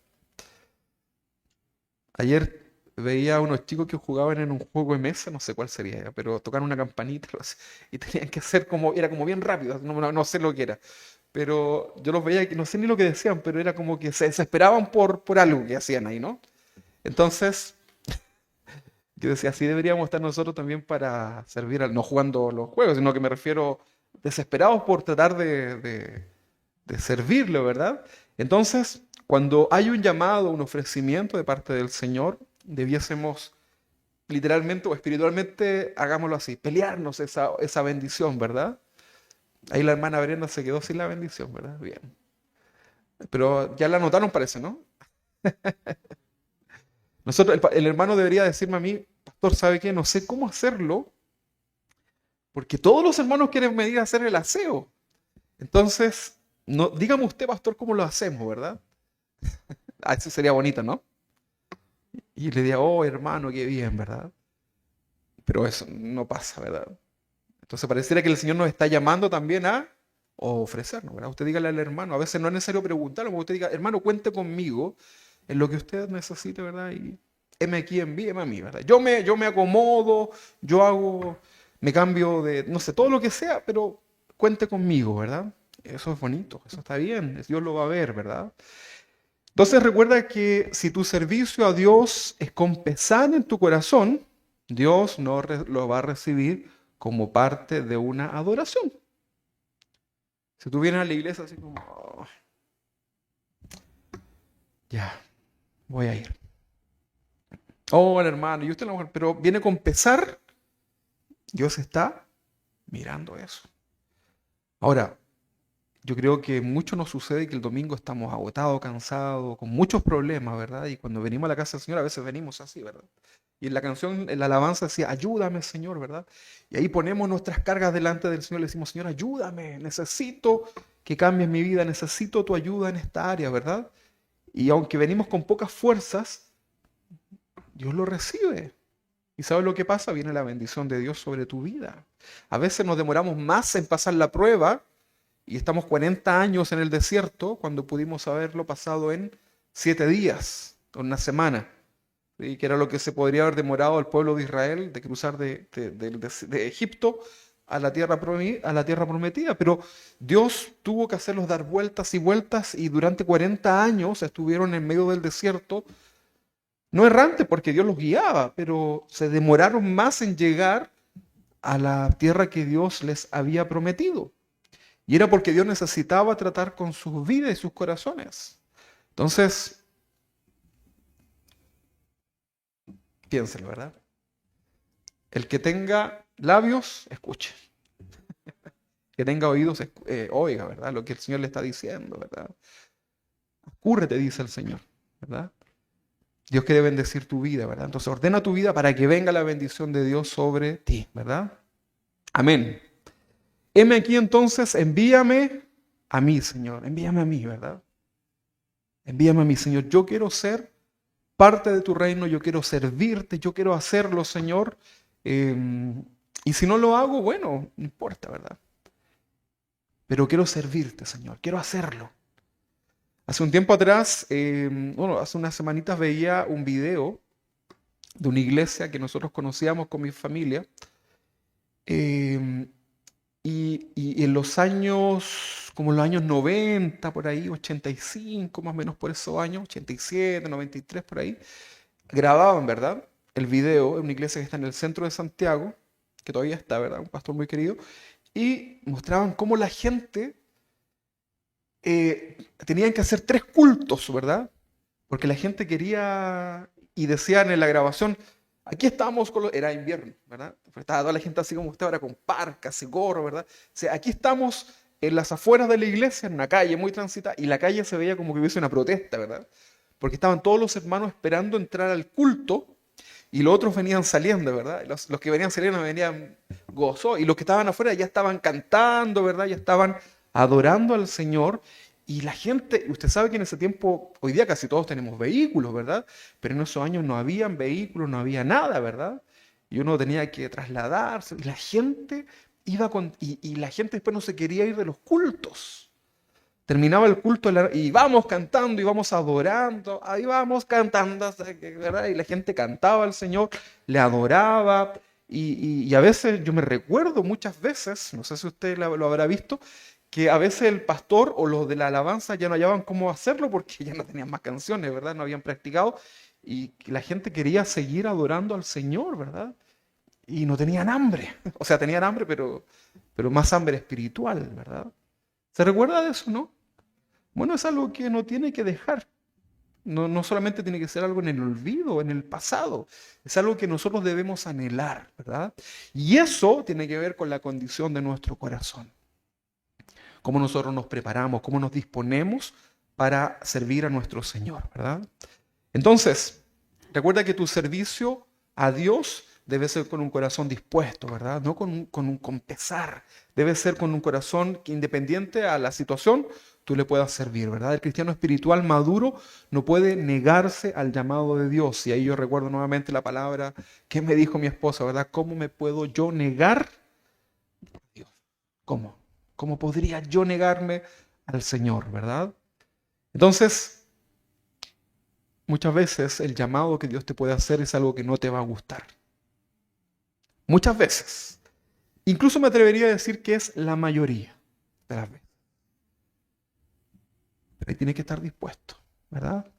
Ayer veía a unos chicos que jugaban en un juego de mesa, no sé cuál sería, ya, pero tocaban una campanita y tenían que hacer como, era como bien rápido, no sé lo que era. Pero yo los veía, que no sé ni lo que decían, pero era como que se desesperaban por algo que hacían ahí, ¿no? Entonces, yo decía, así deberíamos estar nosotros también para servir, no jugando los juegos, sino que me refiero desesperados por tratar de servirle, ¿verdad? Entonces, cuando hay un llamado, un ofrecimiento de parte del Señor, debiésemos literalmente o espiritualmente, hagámoslo así, pelearnos esa bendición, ¿verdad? Ahí la hermana Brenda se quedó sin la bendición, ¿verdad? Bien. Pero ya la anotaron, parece, ¿no? Nosotros, el hermano debería decirme a mí, pastor, ¿sabe qué? No sé cómo hacerlo, porque todos los hermanos quieren venir a hacer el aseo. Entonces, no, dígame usted, pastor, cómo lo hacemos, ¿verdad? Ah, eso sería bonito, ¿no? Y le diga, oh, hermano, qué bien, ¿verdad? Pero eso no pasa, ¿verdad? Entonces pareciera que el Señor nos está llamando también a ofrecernos, ¿verdad? Usted dígale al hermano, a veces no es necesario preguntarlo, como usted diga, hermano, cuente conmigo en lo que usted necesite, ¿verdad? Y heme aquí, envíeme a mí, ¿verdad? Yo me acomodo, yo hago, me cambio de, no sé, todo lo que sea, pero cuente conmigo, ¿verdad? Eso es bonito, eso está bien, Dios lo va a ver, ¿verdad? Entonces recuerda que si tu servicio a Dios es con pesar en tu corazón, Dios no lo va a recibir como parte de una adoración. Si tú vienes a la iglesia así como, "Oh, ya, voy a ir. Oh, el hermano, y usted la mujer, pero viene con pesar. Dios está mirando eso. Ahora, yo creo que mucho nos sucede que el domingo estamos agotados, cansados, con muchos problemas, ¿verdad? Y cuando venimos a la casa del Señor, a veces venimos así, ¿verdad? Y en la canción, en la alabanza decía, ayúdame, Señor, ¿verdad? Y ahí ponemos nuestras cargas delante del Señor, le decimos, Señor, ayúdame, necesito que cambies mi vida, necesito tu ayuda en esta área, ¿verdad? Y aunque venimos con pocas fuerzas, Dios lo recibe. ¿Y sabes lo que pasa? Viene la bendición de Dios sobre tu vida. A veces nos demoramos más en pasar la prueba y estamos 40 años en el desierto cuando pudimos haberlo pasado en 7 días o una semana. ¿Sí? Que era lo que se podría haber demorado al pueblo de Israel de cruzar de Egipto a la tierra prometida. Pero Dios tuvo que hacerlos dar vueltas y vueltas y durante 40 años estuvieron en medio del desierto. No errante porque Dios los guiaba, pero se demoraron más en llegar a la tierra que Dios les había prometido. Y era porque Dios necesitaba tratar con sus vidas y sus corazones. Entonces, piénselo, ¿verdad? El que tenga labios, escuche. Que tenga oídos, oiga, ¿verdad? Lo que el Señor le está diciendo, ¿verdad? Ocúrrete, dice el Señor, ¿verdad? Dios quiere bendecir tu vida, ¿verdad? Entonces ordena tu vida para que venga la bendición de Dios sobre ti, ¿verdad? Amén. Heme aquí entonces, envíame a mí, Señor, envíame a mí, ¿verdad? Envíame a mí, Señor. Yo quiero ser parte de tu reino, yo quiero servirte, yo quiero hacerlo, Señor. Y si no lo hago, bueno, no importa, ¿verdad? Pero quiero servirte, Señor, quiero hacerlo. Hace un tiempo atrás, hace unas semanitas veía un video de una iglesia que nosotros conocíamos con mi familia. eh, y en los años, como los años 90, por ahí, 85, más o menos por esos años, 87, 93, por ahí, grababan, ¿verdad? El video en una iglesia que está en el centro de Santiago, que todavía está, ¿verdad? Un pastor muy querido, y mostraban cómo la gente tenían que hacer 3 cultos, ¿verdad? Porque la gente quería, y decían en la grabación, aquí estamos con era invierno, ¿verdad? Estaba toda la gente así como usted ahora, con parcas y gorro, ¿verdad? O sea, aquí estamos en las afueras de la iglesia, en una calle muy transitada, y la calle se veía como que hubiese una protesta, ¿verdad? Porque estaban todos los hermanos esperando entrar al culto, y los otros venían saliendo, ¿verdad? Los que venían saliendo venían gozosos, y los que estaban afuera ya estaban cantando, ¿verdad? Ya estaban adorando al Señor. Y la gente, usted sabe que en ese tiempo, hoy día casi todos tenemos vehículos, ¿verdad? Pero en esos años no habían vehículos, no había nada, ¿verdad? Y uno tenía que trasladarse. Y la gente y la gente después no se quería ir de los cultos. Terminaba el culto y vamos cantando y vamos adorando, ahí vamos cantando, ¿verdad? Y la gente cantaba al Señor, le adoraba. Y a veces, yo me recuerdo muchas veces, no sé si usted lo habrá visto, que a veces el pastor o los de la alabanza ya no hallaban cómo hacerlo porque ya no tenían más canciones, ¿verdad? No habían practicado y la gente quería seguir adorando al Señor, ¿verdad? Y no tenían hambre, o sea, tenían hambre, pero más hambre espiritual, ¿verdad? ¿Se recuerda de eso, no? Bueno, es algo que no tiene que dejar. No, no solamente tiene que ser algo en el olvido, en el pasado. Es algo que nosotros debemos anhelar, ¿verdad? Y eso tiene que ver con la condición de nuestro corazón. Cómo nosotros nos preparamos, cómo nos disponemos para servir a nuestro Señor, ¿verdad? Entonces, recuerda que tu servicio a Dios debe ser con un corazón dispuesto, ¿verdad? No con pesar. Debe ser con un corazón que, independiente a la situación, tú le puedas servir, ¿verdad? El cristiano espiritual maduro no puede negarse al llamado de Dios. Y ahí yo recuerdo nuevamente la palabra que me dijo mi esposa, ¿verdad? ¿Cómo me puedo yo negar a Dios? ¿Cómo? ¿Cómo podría yo negarme al Señor, verdad? Entonces, muchas veces el llamado que Dios te puede hacer es algo que no te va a gustar. Muchas veces. Incluso me atrevería a decir que es la mayoría de las veces. Pero ahí tiene que estar dispuesto, ¿verdad?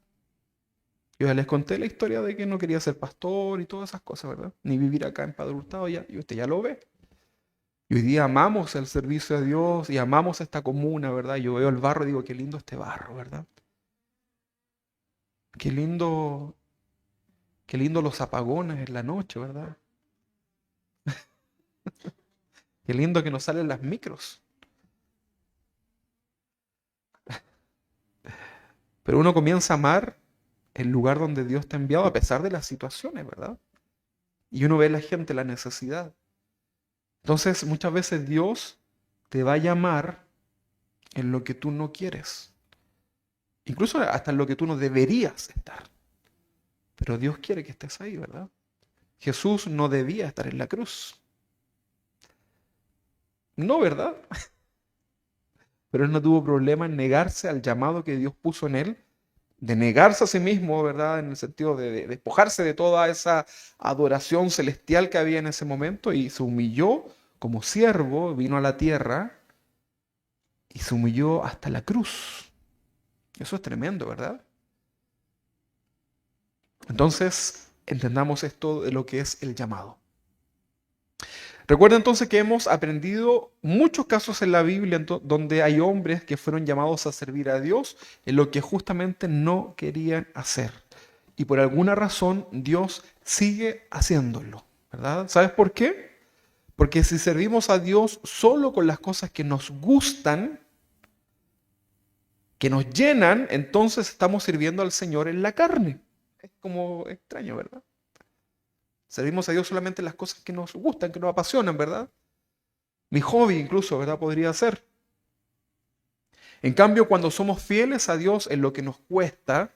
Yo ya les conté la historia de que no quería ser pastor y todas esas cosas, ¿verdad? Ni vivir acá en Padre Hurtado ya, y usted ya lo ve. Y hoy día amamos el servicio de Dios y amamos esta comuna, ¿verdad? Yo veo el barro y digo, qué lindo este barro, ¿verdad? Qué lindo, qué lindo los apagones en la noche, ¿verdad? Qué lindo que nos salen las micros. Pero uno comienza a amar el lugar donde Dios te ha enviado a pesar de las situaciones, ¿verdad? Y uno ve a la gente la necesidad. Entonces, muchas veces Dios te va a llamar en lo que tú no quieres. Incluso hasta en lo que tú no deberías estar. Pero Dios quiere que estés ahí, ¿verdad? Jesús no debía estar en la cruz. No, ¿verdad? Pero él no tuvo problema en negarse al llamado que Dios puso en él, de negarse a sí mismo, ¿verdad? En el sentido de despojarse de toda esa adoración celestial que había en ese momento y se humilló como siervo, vino a la tierra y se humilló hasta la cruz. Eso es tremendo, ¿verdad? Entonces, entendamos esto de lo que es el llamado. Recuerda entonces que hemos aprendido muchos casos en la Biblia donde hay hombres que fueron llamados a servir a Dios en lo que justamente no querían hacer. Y por alguna razón Dios sigue haciéndolo, ¿verdad? ¿Sabes por qué? Porque si servimos a Dios solo con las cosas que nos gustan, que nos llenan, entonces estamos sirviendo al Señor en la carne. Es como extraño, ¿verdad? Servimos a Dios solamente en las cosas que nos gustan, que nos apasionan, ¿verdad? Mi hobby incluso, ¿verdad? Podría ser. En cambio, cuando somos fieles a Dios en lo que nos cuesta,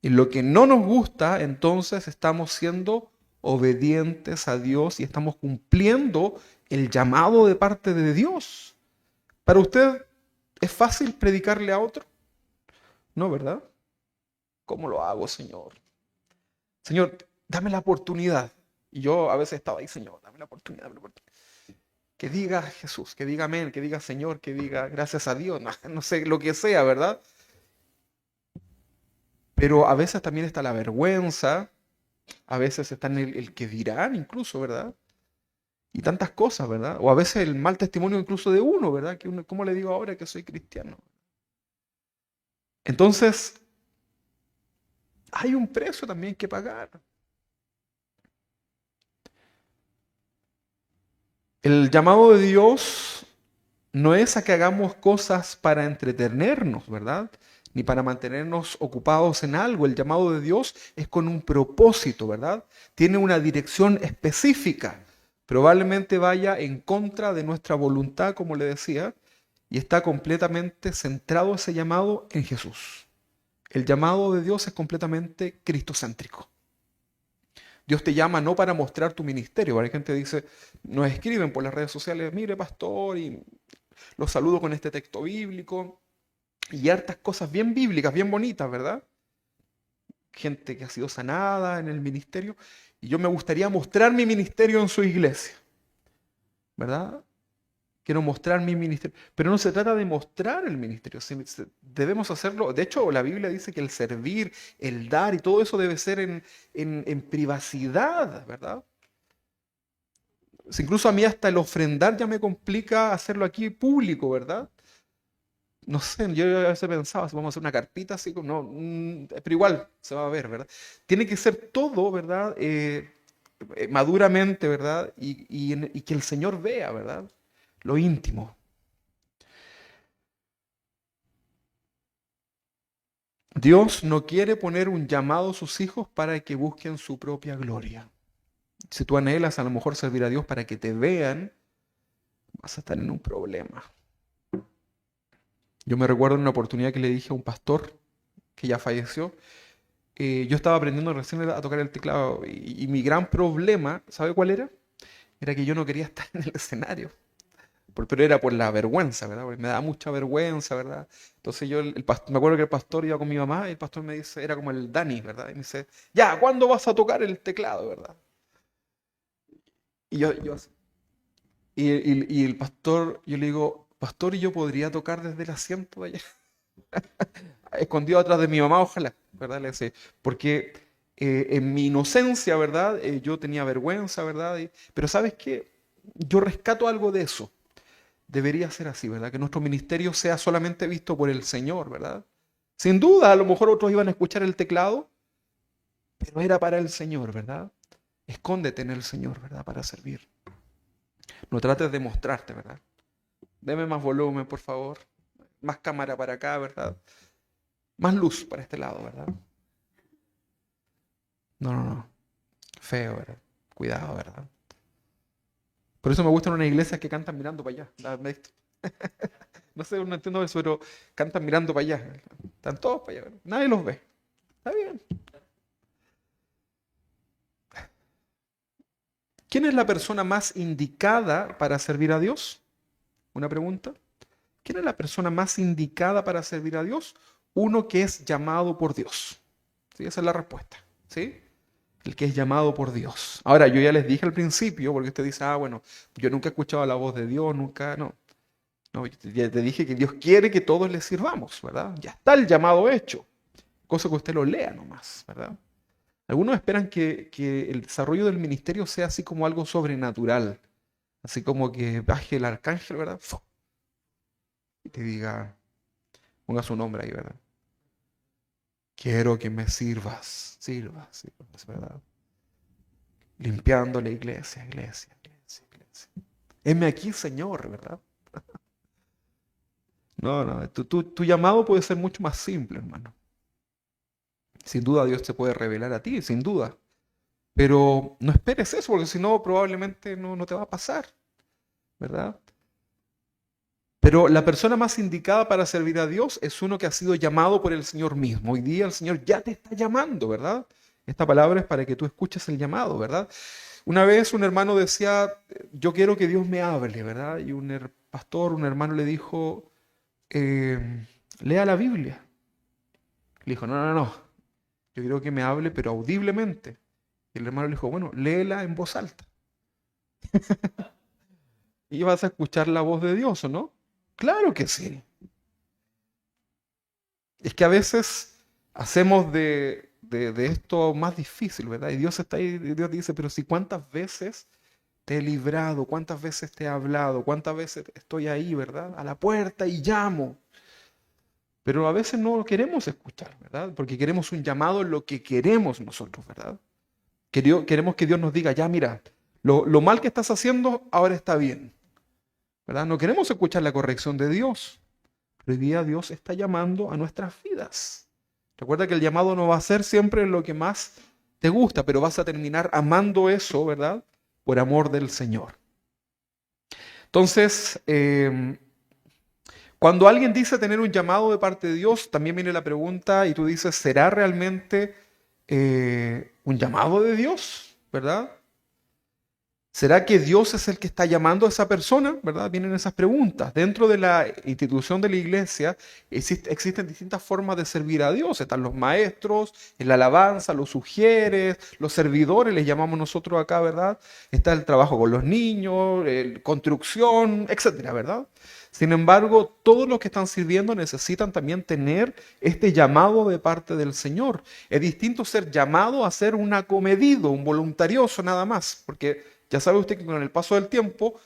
en lo que no nos gusta, entonces estamos siendo obedientes a Dios y estamos cumpliendo el llamado de parte de Dios. ¿Para usted es fácil predicarle a otro? No, ¿verdad? ¿Cómo lo hago, Señor? Señor, dame la oportunidad. Y yo a veces estaba ahí, Señor, dame la oportunidad, dame la oportunidad. Que diga Jesús, que diga amén, que diga Señor, que diga gracias a Dios, no, no sé, lo que sea, ¿verdad? Pero a veces también está la vergüenza, a veces está en el que dirán incluso, ¿verdad? Y tantas cosas, ¿verdad? O a veces el mal testimonio incluso de uno, ¿verdad? Que uno, ¿cómo le digo ahora que soy cristiano? Entonces, hay un precio también que pagar. El llamado de Dios no es a que hagamos cosas para entretenernos, ¿verdad? Ni para mantenernos ocupados en algo. El llamado de Dios es con un propósito, ¿verdad? Tiene una dirección específica. Probablemente vaya en contra de nuestra voluntad, como le decía, y está completamente centrado ese llamado en Jesús. El llamado de Dios es completamente cristocéntrico. Dios te llama no para mostrar tu ministerio. Hay gente que dice, nos escriben por las redes sociales, mire pastor, y los saludo con este texto bíblico y hartas cosas bien bíblicas, bien bonitas, ¿verdad? Gente que ha sido sanada en el ministerio y yo me gustaría mostrar mi ministerio en su iglesia, ¿verdad? Quiero mostrar mi ministerio, pero no se trata de mostrar el ministerio, debemos hacerlo. De hecho, la Biblia dice que el servir, el dar y todo eso debe ser en privacidad, ¿verdad? Incluso a mí hasta el ofrendar ya me complica hacerlo aquí público, ¿verdad? No sé, yo a veces pensaba, si vamos a hacer una carpita así, no, pero igual se va a ver, ¿verdad? Tiene que ser todo, ¿verdad? Maduramente, ¿verdad? Y que el Señor vea, ¿verdad? Lo íntimo. Dios no quiere poner un llamado a sus hijos para que busquen su propia gloria. Si tú anhelas a lo mejor servir a Dios para que te vean, vas a estar en un problema. Yo me recuerdo en una oportunidad que le dije a un pastor que ya falleció, yo estaba aprendiendo recién a tocar el teclado y mi gran problema, ¿sabe cuál era? Era que yo no quería estar en el escenario. Pero era por la vergüenza, ¿verdad? Porque me daba mucha vergüenza, ¿verdad? Entonces yo, me acuerdo que el pastor iba con mi mamá y el pastor me dice, era como el Dani, ¿verdad? Y me dice, ya, ¿cuándo vas a tocar el teclado, ¿verdad? Y yo y el pastor, yo le digo, pastor, ¿y yo podría tocar desde el asiento de allá? Escondido atrás de mi mamá, ojalá, ¿verdad? Le decía, porque en mi inocencia, ¿verdad? Yo tenía vergüenza, ¿verdad? Pero ¿sabes qué? Yo rescato algo de eso. Debería ser así, ¿verdad? Que nuestro ministerio sea solamente visto por el Señor, ¿verdad? Sin duda, a lo mejor otros iban a escuchar el teclado, pero era para el Señor, ¿verdad? Escóndete en el Señor, ¿verdad? Para servir. No trates de mostrarte, ¿verdad? Deme más volumen, por favor. Más cámara para acá, ¿verdad? Más luz para este lado, ¿verdad? No, no, no. Feo, ¿verdad? Cuidado, ¿verdad? Por eso me gustan unas iglesias que cantan mirando para allá. No sé, no entiendo eso, pero cantan mirando para allá. Están todos para allá, ¿verdad? Nadie los ve. Está bien. ¿Quién es la persona más indicada para servir a Dios? Una pregunta. ¿Quién es la persona más indicada para servir a Dios? Uno que es llamado por Dios. ¿Sí? Esa es la respuesta. ¿Sí? El que es llamado por Dios. Ahora, yo ya les dije al principio, porque usted dice, bueno, yo nunca he escuchado la voz de Dios, nunca, no. No, ya te dije que Dios quiere que todos le sirvamos, ¿verdad? Ya está el llamado hecho. Cosa que usted lo lea nomás, ¿verdad? Algunos esperan que el desarrollo del ministerio sea así como algo sobrenatural. Así como que baje el arcángel, ¿verdad? ¡Fu! Y te diga, ponga su nombre ahí, ¿verdad? Quiero que me sirvas, ¿verdad? Limpiando la iglesia, iglesia, iglesia, iglesia. Heme aquí, Señor, ¿verdad? No, no, tu llamado puede ser mucho más simple, hermano. Sin duda Dios te puede revelar a ti, sin duda. Pero no esperes eso, porque si no, probablemente no te va a pasar, ¿verdad? Pero la persona más indicada para servir a Dios es uno que ha sido llamado por el Señor mismo. Hoy día el Señor ya te está llamando, ¿verdad? Esta palabra es para que tú escuches el llamado, ¿verdad? Una vez un hermano decía, yo quiero que Dios me hable, ¿verdad? Y un pastor, un hermano le dijo, lea la Biblia. Le dijo, no, no, no, yo quiero que me hable, pero audiblemente. Y el hermano le dijo, bueno, léela en voz alta. Y vas a escuchar la voz de Dios, ¿o no? Claro que sí. Es que a veces hacemos de esto más difícil, ¿verdad? Y Dios está ahí, y Dios dice, pero si cuántas veces te he librado, cuántas veces te he hablado, cuántas veces estoy ahí, ¿verdad? A la puerta y llamo. Pero a veces no queremos escuchar, ¿verdad? Porque queremos un llamado en lo que queremos nosotros, ¿verdad? Queremos que Dios nos diga, ya mira, lo mal que estás haciendo ahora está bien, ¿verdad? No queremos escuchar la corrección de Dios. Pero hoy día Dios está llamando a nuestras vidas. Recuerda que el llamado no va a ser siempre lo que más te gusta, pero vas a terminar amando eso, ¿verdad? Por amor del Señor. Entonces, cuando alguien dice tener un llamado de parte de Dios, también viene la pregunta y tú dices, ¿será realmente un llamado de Dios? ¿Verdad? ¿Será que Dios es el que está llamando a esa persona? ¿Verdad? Vienen esas preguntas. Dentro de la institución de la iglesia existen distintas formas de servir a Dios. Están los maestros, la alabanza, los sugieres, los servidores, les llamamos nosotros acá, ¿verdad? Está el trabajo con los niños, construcción, etcétera, ¿verdad? Sin embargo, todos los que están sirviendo necesitan también tener este llamado de parte del Señor. Es distinto ser llamado a ser un acomedido, un voluntarioso nada más, porque ya sabe usted que con el paso del tiempo,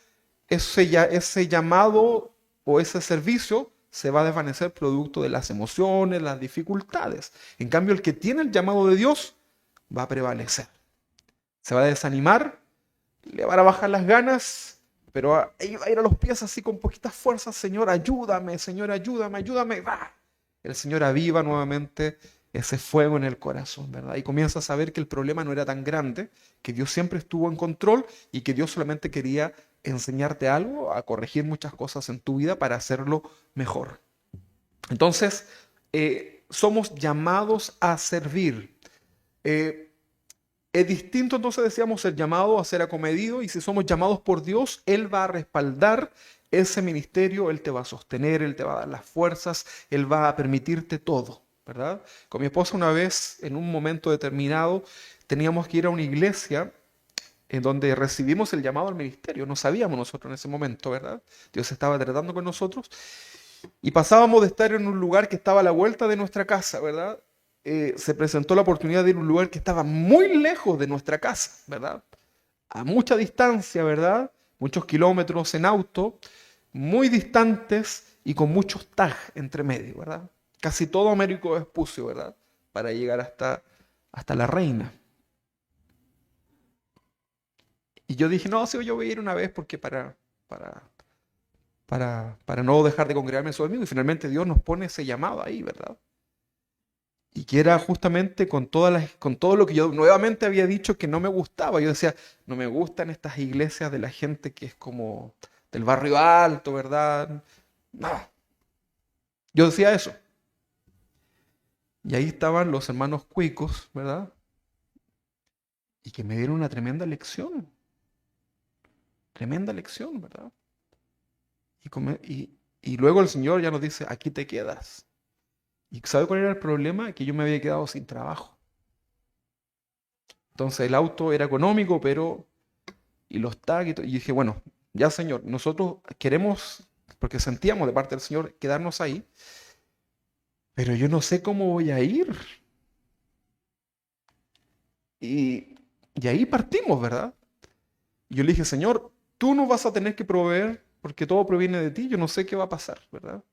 ese llamado o ese servicio se va a desvanecer producto de las emociones, las dificultades. En cambio, el que tiene el llamado de Dios va a prevalecer. Se va a desanimar, le van a bajar las ganas, pero va a ir a los pies así con poquitas fuerzas. Señor, ayúdame, ayúdame. ¡Bah! El Señor aviva nuevamente ese fuego en el corazón, ¿verdad? Y comienza a saber que el problema no era tan grande, que Dios siempre estuvo en control y que Dios solamente quería enseñarte algo, a corregir muchas cosas en tu vida para hacerlo mejor. Entonces, somos llamados a servir. Es distinto, entonces decíamos, ser llamado a ser acomedido, y si somos llamados por Dios, Él va a respaldar ese ministerio, Él te va a sostener, Él te va a dar las fuerzas, Él va a permitirte todo, ¿verdad? Con mi esposa una vez, en un momento determinado, teníamos que ir a una iglesia en donde recibimos el llamado al ministerio. No sabíamos nosotros en ese momento, ¿verdad? Dios estaba tratando con nosotros y pasábamos de estar en un lugar que estaba a la vuelta de nuestra casa, ¿verdad? Se presentó la oportunidad de ir a un lugar que estaba muy lejos de nuestra casa, ¿verdad? A mucha distancia, ¿verdad? Muchos kilómetros en auto, muy distantes y con muchos tags entre medio, ¿verdad? casi todo Américo Vespucio, ¿verdad? Para llegar hasta la Reina. Y yo dije, no, sí, yo voy a ir una vez porque para, para no dejar de congregarme en su domingo. Y finalmente Dios nos pone ese llamado ahí, ¿verdad? Y que era justamente con con todo lo que yo nuevamente había dicho que no me gustaba. Yo decía, no me gustan estas iglesias de la gente que es como del barrio alto, ¿verdad? No. Yo decía eso. Y ahí estaban los hermanos cuicos, ¿verdad? Y que me dieron una tremenda lección, ¿verdad? Y luego el Señor ya nos dice, aquí te quedas. ¿Y sabe cuál era el problema? Que yo me había quedado sin trabajo. Entonces el auto era económico, pero... Y los tags y todo. Y dije, bueno, ya Señor, nosotros queremos, porque sentíamos de parte del Señor, quedarnos ahí, pero yo no sé cómo voy a ir. Y ahí partimos, ¿verdad? Y yo le dije, Señor, tú nos vas a tener que proveer, porque todo proviene de ti, yo no sé qué va a pasar, ¿verdad?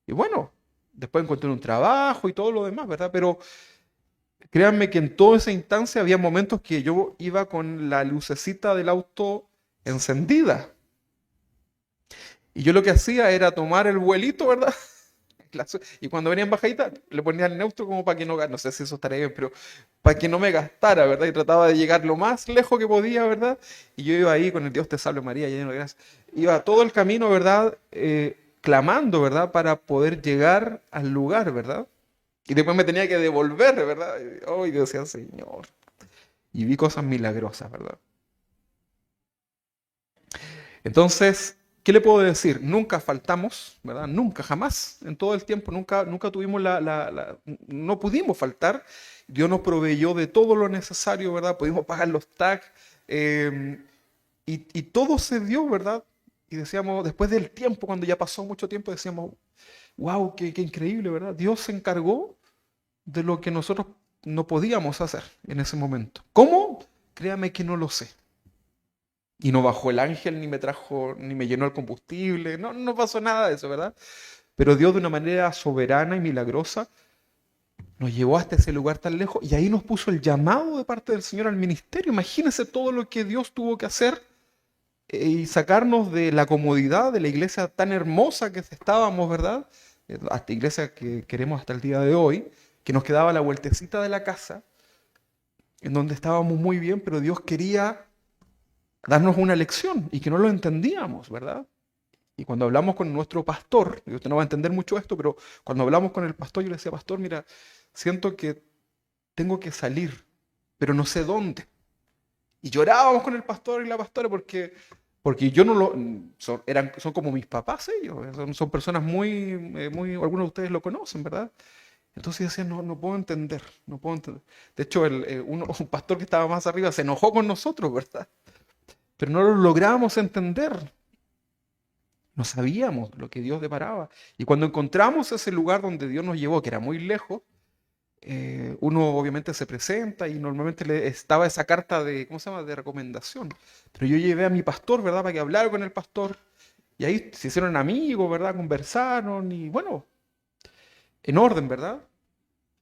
Y bueno, después encontré un trabajo y todo lo demás, ¿verdad? Pero créanme que en toda esa instancia había momentos que yo iba con la lucecita del auto encendida. Y yo lo que hacía era tomar el vuelito, ¿verdad? Y cuando venía en bajadita, le ponía el neutro como para que no sé si eso estaría bien, pero para que no me gastara, ¿verdad? Y trataba de llegar lo más lejos que podía, ¿verdad? Y yo iba ahí con el Dios te salve María, lleno de gracia. Iba todo el camino, ¿verdad? Clamando, ¿verdad? Para poder llegar al lugar, ¿verdad? Y después me tenía que devolver, ¿verdad? Y oh, yo decía, Señor. Y vi cosas milagrosas, ¿verdad? Entonces, ¿qué le puedo decir? Nunca faltamos, ¿verdad? Nunca, jamás, en todo el tiempo, nunca tuvimos no pudimos faltar. Dios nos proveyó de todo lo necesario, ¿verdad? Pudimos pagar los tags y todo se dio, ¿verdad? Y decíamos, después del tiempo, cuando ya pasó mucho tiempo, decíamos, wow, qué increíble, ¿verdad? Dios se encargó de lo que nosotros no podíamos hacer en ese momento. ¿Cómo? Créame que no lo sé. Y no bajó el ángel, ni me trajo, ni me llenó el combustible. No pasó nada de eso, ¿verdad? Pero Dios de una manera soberana y milagrosa nos llevó hasta ese lugar tan lejos y ahí nos puso el llamado de parte del Señor al ministerio. Imagínense todo lo que Dios tuvo que hacer y sacarnos de la comodidad de la iglesia tan hermosa que estábamos, ¿verdad? Hasta iglesia que queremos hasta el día de hoy, que nos quedaba la vueltecita de la casa, en donde estábamos muy bien, pero Dios quería darnos una lección y que no lo entendíamos, ¿verdad? Y cuando hablamos con nuestro pastor, y usted no va a entender mucho esto, pero cuando hablamos con el pastor, yo le decía, pastor, mira, siento que tengo que salir, pero no sé dónde. Y llorábamos con el pastor y la pastora porque yo no lo... son como mis papás ellos, son personas algunos de ustedes lo conocen, ¿verdad? Entonces decía, no puedo entender, no puedo entender. De hecho, un pastor que estaba más arriba se enojó con nosotros, ¿verdad? Pero no lo lográbamos entender. No sabíamos lo que Dios deparaba. Y cuando encontramos ese lugar donde Dios nos llevó, que era muy lejos, uno obviamente se presenta y normalmente le estaba esa carta de, ¿cómo se llama?, de recomendación. Pero yo llevé a mi pastor, ¿verdad?, para que hablara con el pastor. Y ahí se hicieron amigos, ¿verdad?, conversaron y bueno, en orden, ¿verdad?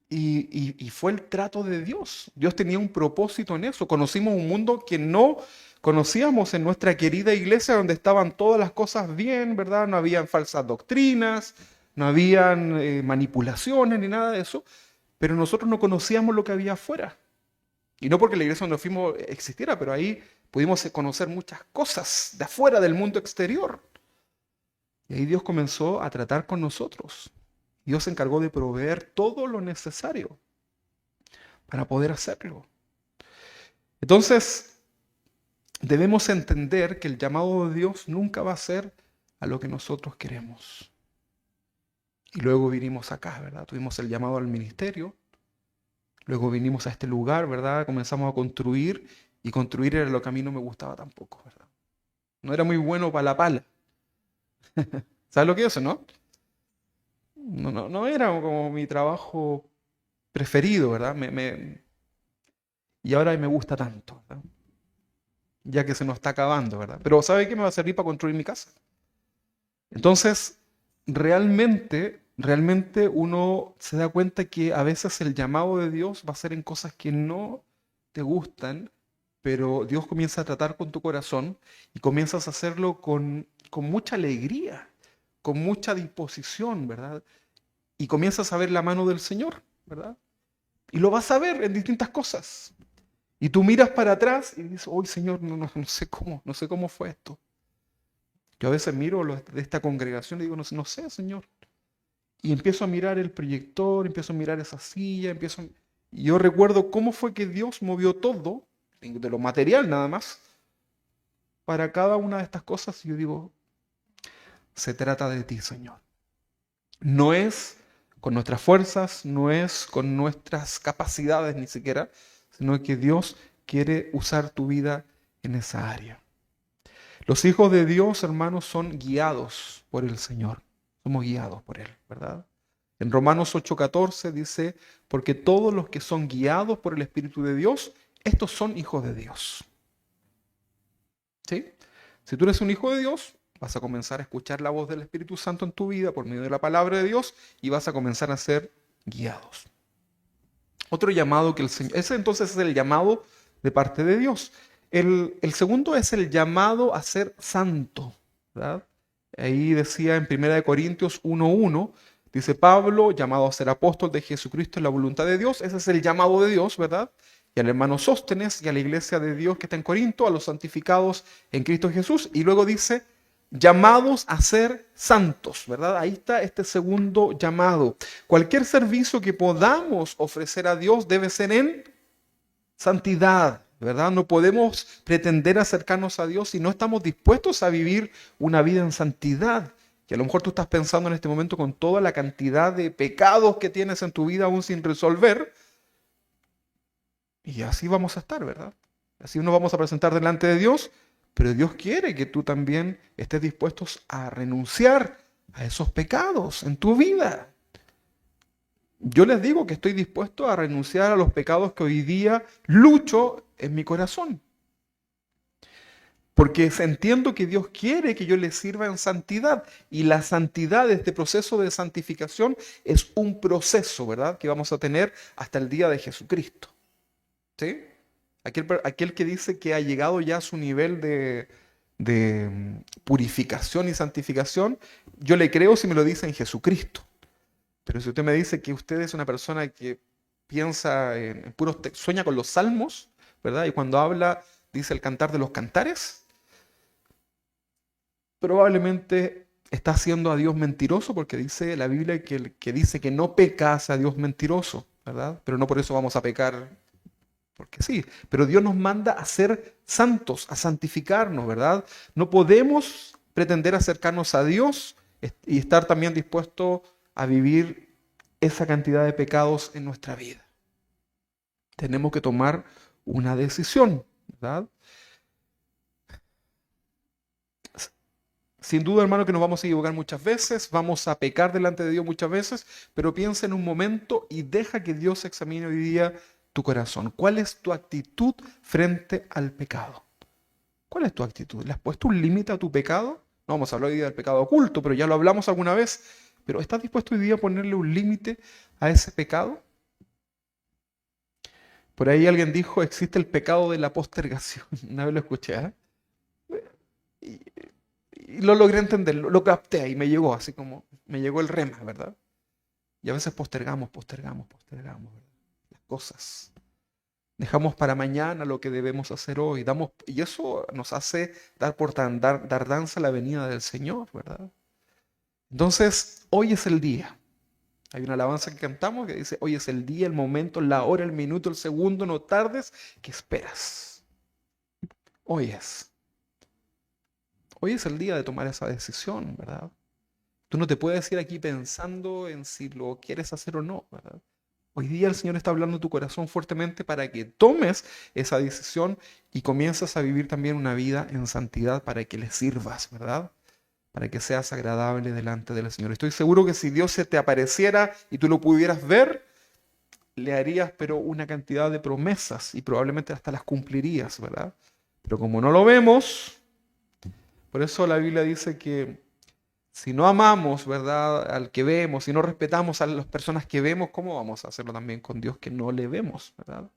Y fue el trato de Dios. Dios tenía un propósito en eso. Conocimos un mundo que no conocíamos en nuestra querida iglesia, donde estaban todas las cosas bien, ¿verdad? No habían falsas doctrinas, no habían manipulaciones ni nada de eso. Pero nosotros no conocíamos lo que había afuera. Y no porque la iglesia donde fuimos existiera, pero ahí pudimos conocer muchas cosas de afuera del mundo exterior. Y ahí Dios comenzó a tratar con nosotros. Dios se encargó de proveer todo lo necesario para poder hacerlo. Entonces, debemos entender que el llamado de Dios nunca va a ser a lo que nosotros queremos. Y luego vinimos acá, ¿verdad? Tuvimos el llamado al ministerio. Luego vinimos a este lugar, ¿verdad? Comenzamos a construir. Y construir era lo que a mí no me gustaba tampoco, ¿verdad? No era muy bueno para la pala. ¿Sabes lo que es eso, no? No era como mi trabajo preferido, ¿verdad? Y ahora me gusta tanto, ¿verdad? Ya que se nos está acabando, ¿verdad? Pero ¿sabe qué me va a servir para construir mi casa? Entonces, realmente realmente uno se da cuenta que a veces el llamado de Dios va a ser en cosas que no te gustan, pero Dios comienza a tratar con tu corazón y comienzas a hacerlo con mucha alegría, con mucha disposición, ¿verdad? Y comienzas a ver la mano del Señor, ¿verdad? Y lo vas a ver en distintas cosas. Y tú miras para atrás y dices, hoy Señor, no sé cómo fue esto. Yo a veces miro de esta congregación y digo, no sé, Señor. Y empiezo a mirar el proyector, empiezo a mirar esa silla, y yo recuerdo cómo fue que Dios movió todo, de lo material nada más, para cada una de estas cosas. Y yo digo, se trata de ti, Señor. No es con nuestras fuerzas, no es con nuestras capacidades ni siquiera, sino que Dios quiere usar tu vida en esa área. Los hijos de Dios, hermanos, son guiados por el Señor. Somos guiados por Él, ¿verdad? En Romanos 8:14 dice, porque todos los que son guiados por el Espíritu de Dios, estos son hijos de Dios. ¿Sí? Si tú eres un hijo de Dios, vas a comenzar a escuchar la voz del Espíritu Santo en tu vida por medio de la palabra de Dios y vas a comenzar a ser guiados. Otro llamado que el Señor... Ese entonces es el llamado de parte de Dios. El segundo es el llamado a ser santo, ¿verdad? Ahí decía en 1 Corintios 1:1, dice Pablo, llamado a ser apóstol de Jesucristo en la voluntad de Dios. Ese es el llamado de Dios, ¿verdad? Y al hermano Sóstenes y a la iglesia de Dios que está en Corinto, a los santificados en Cristo Jesús. Y luego dice, llamados a ser santos, ¿verdad? Ahí está este segundo llamado. Cualquier servicio que podamos ofrecer a Dios debe ser en santidad, ¿verdad? No podemos pretender acercarnos a Dios si no estamos dispuestos a vivir una vida en santidad. Y a lo mejor tú estás pensando en este momento con toda la cantidad de pecados que tienes en tu vida aún sin resolver. Y así vamos a estar, ¿verdad? Así nos vamos a presentar delante de Dios, pero Dios quiere que tú también estés dispuesto a renunciar a esos pecados en tu vida. Yo les digo que estoy dispuesto a renunciar a los pecados que hoy día lucho en mi corazón. Porque entiendo que Dios quiere que yo le sirva en santidad. Y la santidad, este proceso de santificación, es un proceso, ¿verdad? Que vamos a tener hasta el día de Jesucristo. ¿Sí? Aquel que dice que ha llegado ya a su nivel de purificación y santificación, yo le creo si me lo dice en Jesucristo. Pero si usted me dice que usted es una persona que piensa en puros sueña con los salmos, ¿verdad? Y cuando habla dice el cantar de los cantares, probablemente está haciendo a Dios mentiroso porque dice la Biblia que el que dice que no peca hace a Dios mentiroso, ¿verdad? Pero no por eso vamos a pecar, porque sí. Pero Dios nos manda a ser santos, a santificarnos, ¿verdad? No podemos pretender acercarnos a Dios y estar también dispuesto a vivir esa cantidad de pecados en nuestra vida. Tenemos que tomar una decisión, ¿verdad? Sin duda, hermano, que nos vamos a equivocar muchas veces, vamos a pecar delante de Dios muchas veces, pero piensa en un momento y deja que Dios examine hoy día tu corazón. ¿Cuál es tu actitud frente al pecado? ¿Cuál es tu actitud? ¿Le has puesto un límite a tu pecado? No vamos a hablar hoy día del pecado oculto, pero ya lo hablamos alguna vez. Pero ¿estás dispuesto hoy día a ponerle un límite a ese pecado? Por ahí alguien dijo, existe el pecado de la postergación. Una vez lo escuché, ¿eh? Y, y lo logré entender, lo capté y me llegó, así como me llegó el rema, ¿verdad? Y a veces postergamos, ¿verdad? Las cosas. Dejamos para mañana lo que debemos hacer hoy. Y eso nos hace dar danza a la venida del Señor, ¿verdad? Entonces, hoy es el día. Hay una alabanza que cantamos que dice, hoy es el día, el momento, la hora, el minuto, el segundo, no tardes, que esperas. Hoy es. Hoy es el día de tomar esa decisión, ¿verdad? Tú no te puedes ir aquí pensando en si lo quieres hacer o no, ¿verdad? Hoy día el Señor está hablando en tu corazón fuertemente para que tomes esa decisión y comiences a vivir también una vida en santidad para que le sirvas, ¿verdad? Para que seas agradable delante del Señor. Estoy seguro que si Dios se te apareciera y tú lo pudieras ver, le harías pero una cantidad de promesas y probablemente hasta las cumplirías, ¿verdad? Pero como no lo vemos, por eso la Biblia dice que Si no amamos, ¿verdad?, al que vemos, si no respetamos a las personas que vemos, ¿cómo vamos a hacerlo también con Dios que no le vemos, ¿verdad?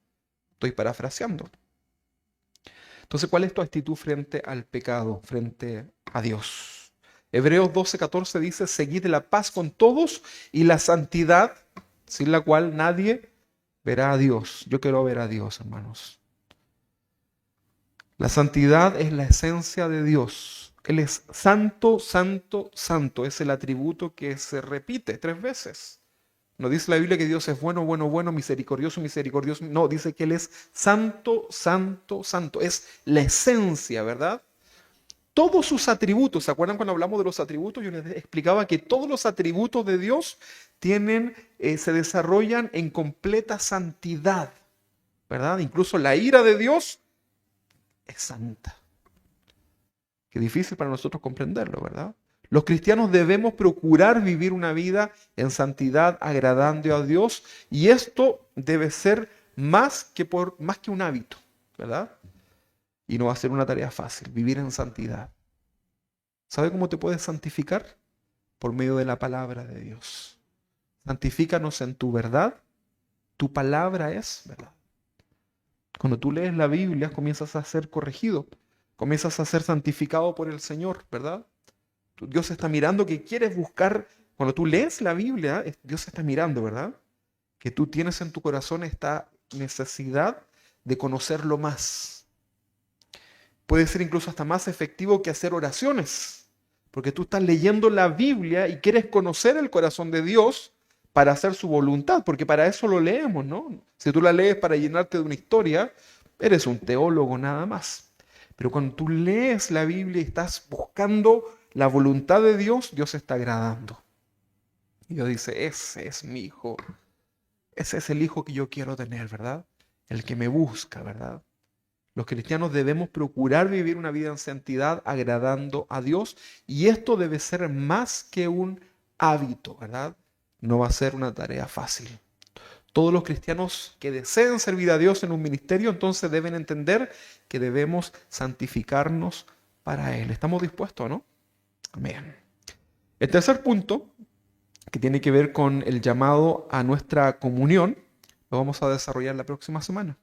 Estoy parafraseando. Entonces, ¿cuál es tu actitud frente al pecado, frente a Dios? Hebreos 12:14 dice, seguid la paz con todos y la santidad, sin la cual nadie verá a Dios. Yo quiero ver a Dios, hermanos. La santidad es la esencia de Dios. Él es santo, santo, santo. Es el atributo que se repite 3 veces. No dice la Biblia que Dios es bueno, bueno, bueno, misericordioso, misericordioso. No, dice que Él es santo, santo, santo. Es la esencia, ¿verdad? Todos sus atributos, ¿se acuerdan cuando hablamos de los atributos? Yo les explicaba que todos los atributos de Dios se desarrollan en completa santidad, ¿verdad? Incluso la ira de Dios es santa. Qué difícil para nosotros comprenderlo, ¿verdad? Los cristianos debemos procurar vivir una vida en santidad, agradando a Dios, y esto debe ser más que un hábito, ¿verdad? Y no va a ser una tarea fácil, vivir en santidad. ¿Sabe cómo te puedes santificar? Por medio de la palabra de Dios. Santifícanos en tu verdad. Tu palabra es verdad. Cuando tú lees la Biblia, comienzas a ser corregido, comienzas a ser santificado por el Señor, ¿verdad? Dios está mirando que quieres buscar, cuando tú lees la Biblia, Dios está mirando, ¿verdad? Que tú tienes en tu corazón esta necesidad de conocerlo más. Puede ser incluso hasta más efectivo que hacer oraciones, porque tú estás leyendo la Biblia y quieres conocer el corazón de Dios para hacer su voluntad, porque para eso lo leemos, ¿no? Si tú la lees para llenarte de una historia, eres un teólogo nada más. Pero cuando tú lees la Biblia y estás buscando la voluntad de Dios, Dios se está agradando. Y Dios dice, ese es mi hijo, ese es el hijo que yo quiero tener, ¿verdad? El que me busca, ¿verdad? Los cristianos debemos procurar vivir una vida en santidad, agradando a Dios, y esto debe ser más que un hábito, ¿verdad? No va a ser una tarea fácil. Todos los cristianos que deseen servir a Dios en un ministerio, entonces deben entender que debemos santificarnos para Él. ¿Estamos dispuestos, no? Amén. El tercer punto, que tiene que ver con el llamado a nuestra comunión, lo vamos a desarrollar la próxima semana,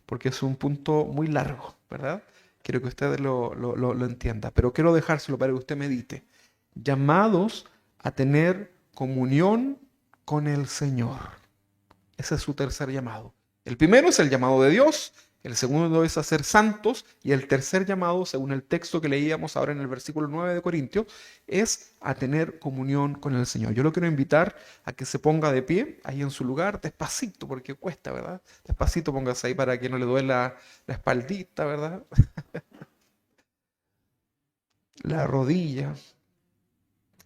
porque es un punto muy largo, ¿verdad? Quiero que usted lo entienda, pero quiero dejárselo para que usted medite. Llamados a tener comunión con el Señor. Ese es su tercer llamado. El primero es el llamado de Dios, el segundo es a ser santos, y el tercer llamado, según el texto que leíamos ahora en el versículo 9 de Corintios, es a tener comunión con el Señor. Yo lo quiero invitar a que se ponga de pie ahí en su lugar, despacito, porque cuesta, ¿verdad? Despacito póngase ahí para que no le duela la espaldita, ¿verdad? La rodilla.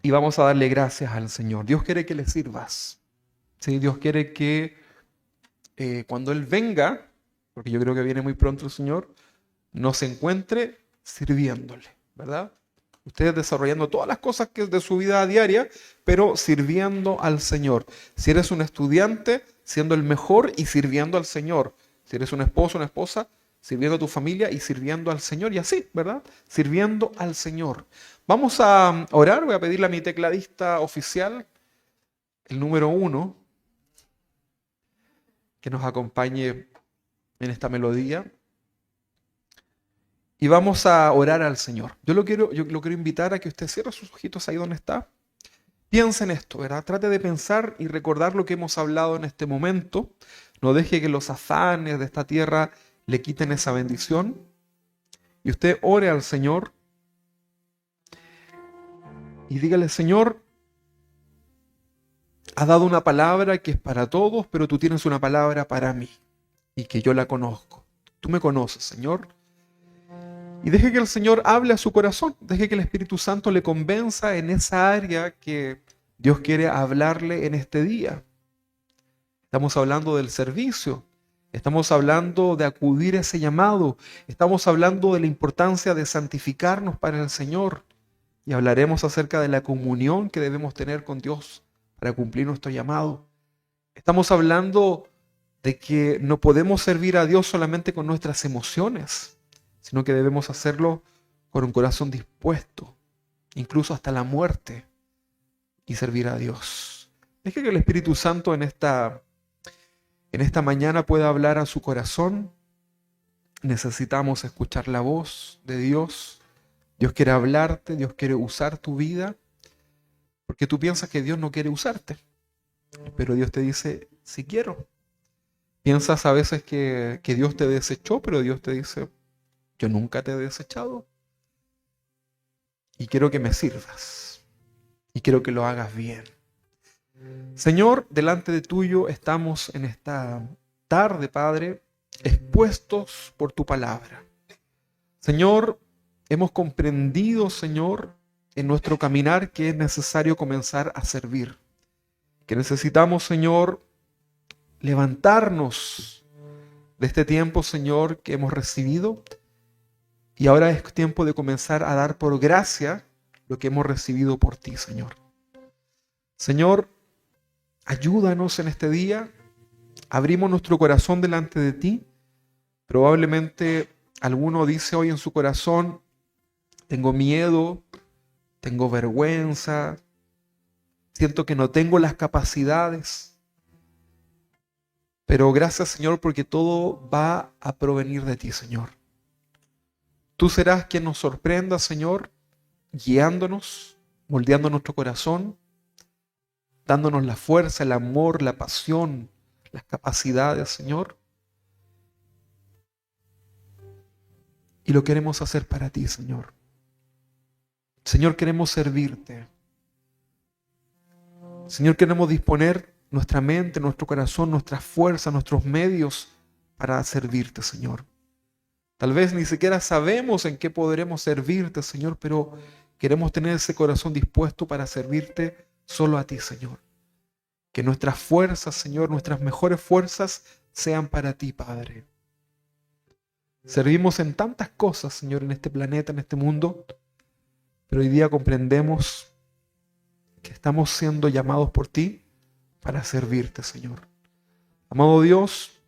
Y vamos a darle gracias al Señor. Dios quiere que le sirvas. Sí, Dios quiere que cuando Él venga, porque yo creo que viene muy pronto el Señor, nos encuentre sirviéndole, ¿verdad? Ustedes desarrollando todas las cosas que es de su vida diaria, pero sirviendo al Señor. Si eres un estudiante, siendo el mejor y sirviendo al Señor. Si eres un esposo, una esposa, sirviendo a tu familia y sirviendo al Señor. Y así, ¿verdad? Sirviendo al Señor. Vamos a orar, voy a pedirle a mi tecladista oficial, el número 1, que nos acompañe en esta melodía. Y vamos a orar al Señor. Yo lo quiero invitar a que usted cierre sus ojitos ahí donde está. Piensa en esto, ¿verdad? Trate de pensar y recordar lo que hemos hablado en este momento. No deje que los afanes de esta tierra le quiten esa bendición. Y usted ore al Señor y dígale, Señor, has dado una palabra que es para todos, pero tú tienes una palabra para mí y que yo la conozco. Tú me conoces, Señor. Y deje que el Señor hable a su corazón, deje que el Espíritu Santo le convenza en esa área que Dios quiere hablarle en este día. Estamos hablando del servicio, estamos hablando de acudir a ese llamado, estamos hablando de la importancia de santificarnos para el Señor y hablaremos acerca de la comunión que debemos tener con Dios para cumplir nuestro llamado. Estamos hablando de que no podemos servir a Dios solamente con nuestras emociones, sino que debemos hacerlo con un corazón dispuesto, incluso hasta la muerte, y servir a Dios. Deje que el Espíritu Santo en esta mañana pueda hablar a su corazón. Necesitamos escuchar la voz de Dios. Dios quiere hablarte, Dios quiere usar tu vida, porque tú piensas que Dios no quiere usarte, pero Dios te dice, sí quiero. Piensas a veces que Dios te desechó, pero Dios te dice, yo nunca te he desechado y quiero que me sirvas y quiero que lo hagas bien. Señor, delante de tuyo estamos en esta tarde, Padre, expuestos por tu palabra. Señor, hemos comprendido, Señor, en nuestro caminar que es necesario comenzar a servir. Que necesitamos, Señor, levantarnos de este tiempo, Señor, que hemos recibido. Y ahora es tiempo de comenzar a dar por gracia lo que hemos recibido por ti, Señor. Señor, ayúdanos en este día. Abrimos nuestro corazón delante de ti. Probablemente alguno dice hoy en su corazón, tengo miedo, tengo vergüenza, siento que no tengo las capacidades. Pero gracias, Señor, porque todo va a provenir de ti, Señor. Tú serás quien nos sorprenda, Señor, guiándonos, moldeando nuestro corazón, dándonos la fuerza, el amor, la pasión, las capacidades, Señor. Y lo queremos hacer para ti, Señor. Señor, queremos servirte. Señor, queremos disponer nuestra mente, nuestro corazón, nuestras fuerzas, nuestros medios para servirte, Señor. Tal vez ni siquiera sabemos en qué podremos servirte, Señor, pero queremos tener ese corazón dispuesto para servirte solo a ti, Señor. Que nuestras fuerzas, Señor, nuestras mejores fuerzas sean para ti, Padre. Servimos en tantas cosas, Señor, en este planeta, en este mundo, pero hoy día comprendemos que estamos siendo llamados por ti para servirte, Señor. Amado Dios,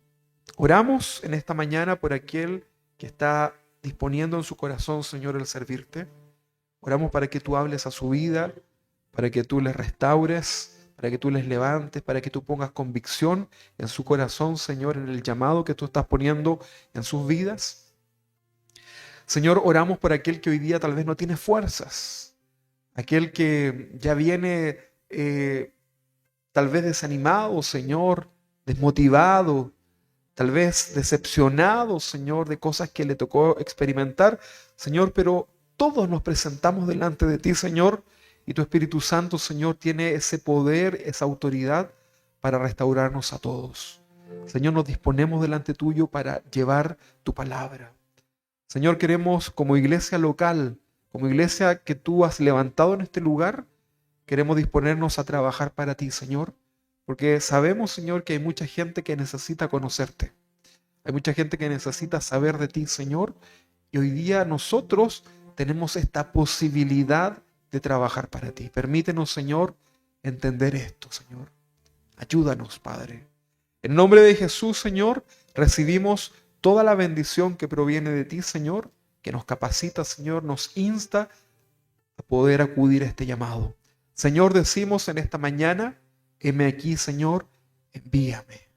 oramos en esta mañana por aquel que está disponiendo en su corazón, Señor, el servirte. Oramos para que tú hables a su vida, para que tú les restaures, para que tú les levantes, para que tú pongas convicción en su corazón, Señor, en el llamado que tú estás poniendo en sus vidas. Señor, oramos por aquel que hoy día tal vez no tiene fuerzas, aquel que ya viene tal vez desanimado, Señor, desmotivado, tal vez decepcionado, Señor, de cosas que le tocó experimentar, Señor, pero todos nos presentamos delante de ti, Señor, y tu Espíritu Santo, Señor, tiene ese poder, esa autoridad para restaurarnos a todos. Señor, nos disponemos delante tuyo para llevar tu palabra. Señor, queremos como iglesia local, como iglesia que tú has levantado en este lugar, queremos disponernos a trabajar para ti, Señor, porque sabemos, Señor, que hay mucha gente que necesita conocerte. Hay mucha gente que necesita saber de ti, Señor, y hoy día nosotros tenemos esta posibilidad de trabajar para ti. Permítenos, Señor, entender esto, Señor. Ayúdanos, Padre. En nombre de Jesús, Señor, recibimos toda la bendición que proviene de ti, Señor, que nos capacita, Señor, nos insta a poder acudir a este llamado. Señor, decimos en esta mañana, heme aquí, Señor, envíame.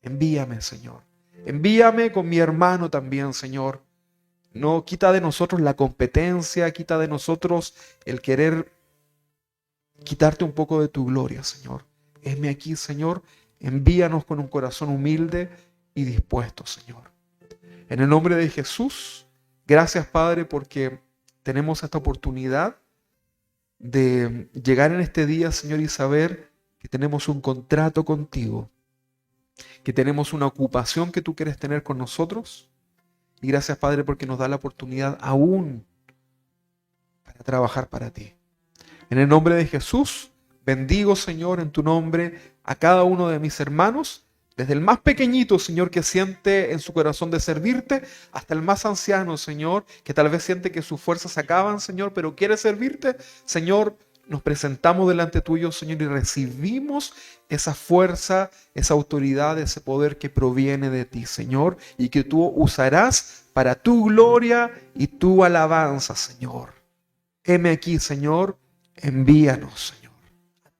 Envíame, Señor. Envíame con mi hermano también, Señor. No quita de nosotros la competencia, quita de nosotros el querer quitarte un poco de tu gloria, Señor. Heme aquí, Señor. Envíanos con un corazón humilde y dispuesto, Señor. En el nombre de Jesús, gracias, Padre, porque tenemos esta oportunidad de llegar en este día, Señor, y saber que tenemos un contrato contigo, que tenemos una ocupación que tú quieres tener con nosotros. Y gracias, Padre, porque nos da la oportunidad aún para trabajar para ti. En el nombre de Jesús, bendigo, Señor, en tu nombre a cada uno de mis hermanos, desde el más pequeñito, Señor, que siente en su corazón de servirte, hasta el más anciano, Señor, que tal vez siente que sus fuerzas se acaban, Señor, pero quiere servirte. Señor, nos presentamos delante tuyo, Señor, y recibimos esa fuerza, esa autoridad, ese poder que proviene de ti, Señor, y que tú usarás para tu gloria y tu alabanza, Señor. Heme aquí, Señor, envíanos, Señor.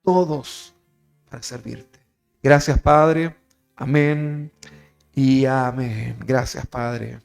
todos para servirte. Gracias, Padre. Amén y amén. Gracias, Padre.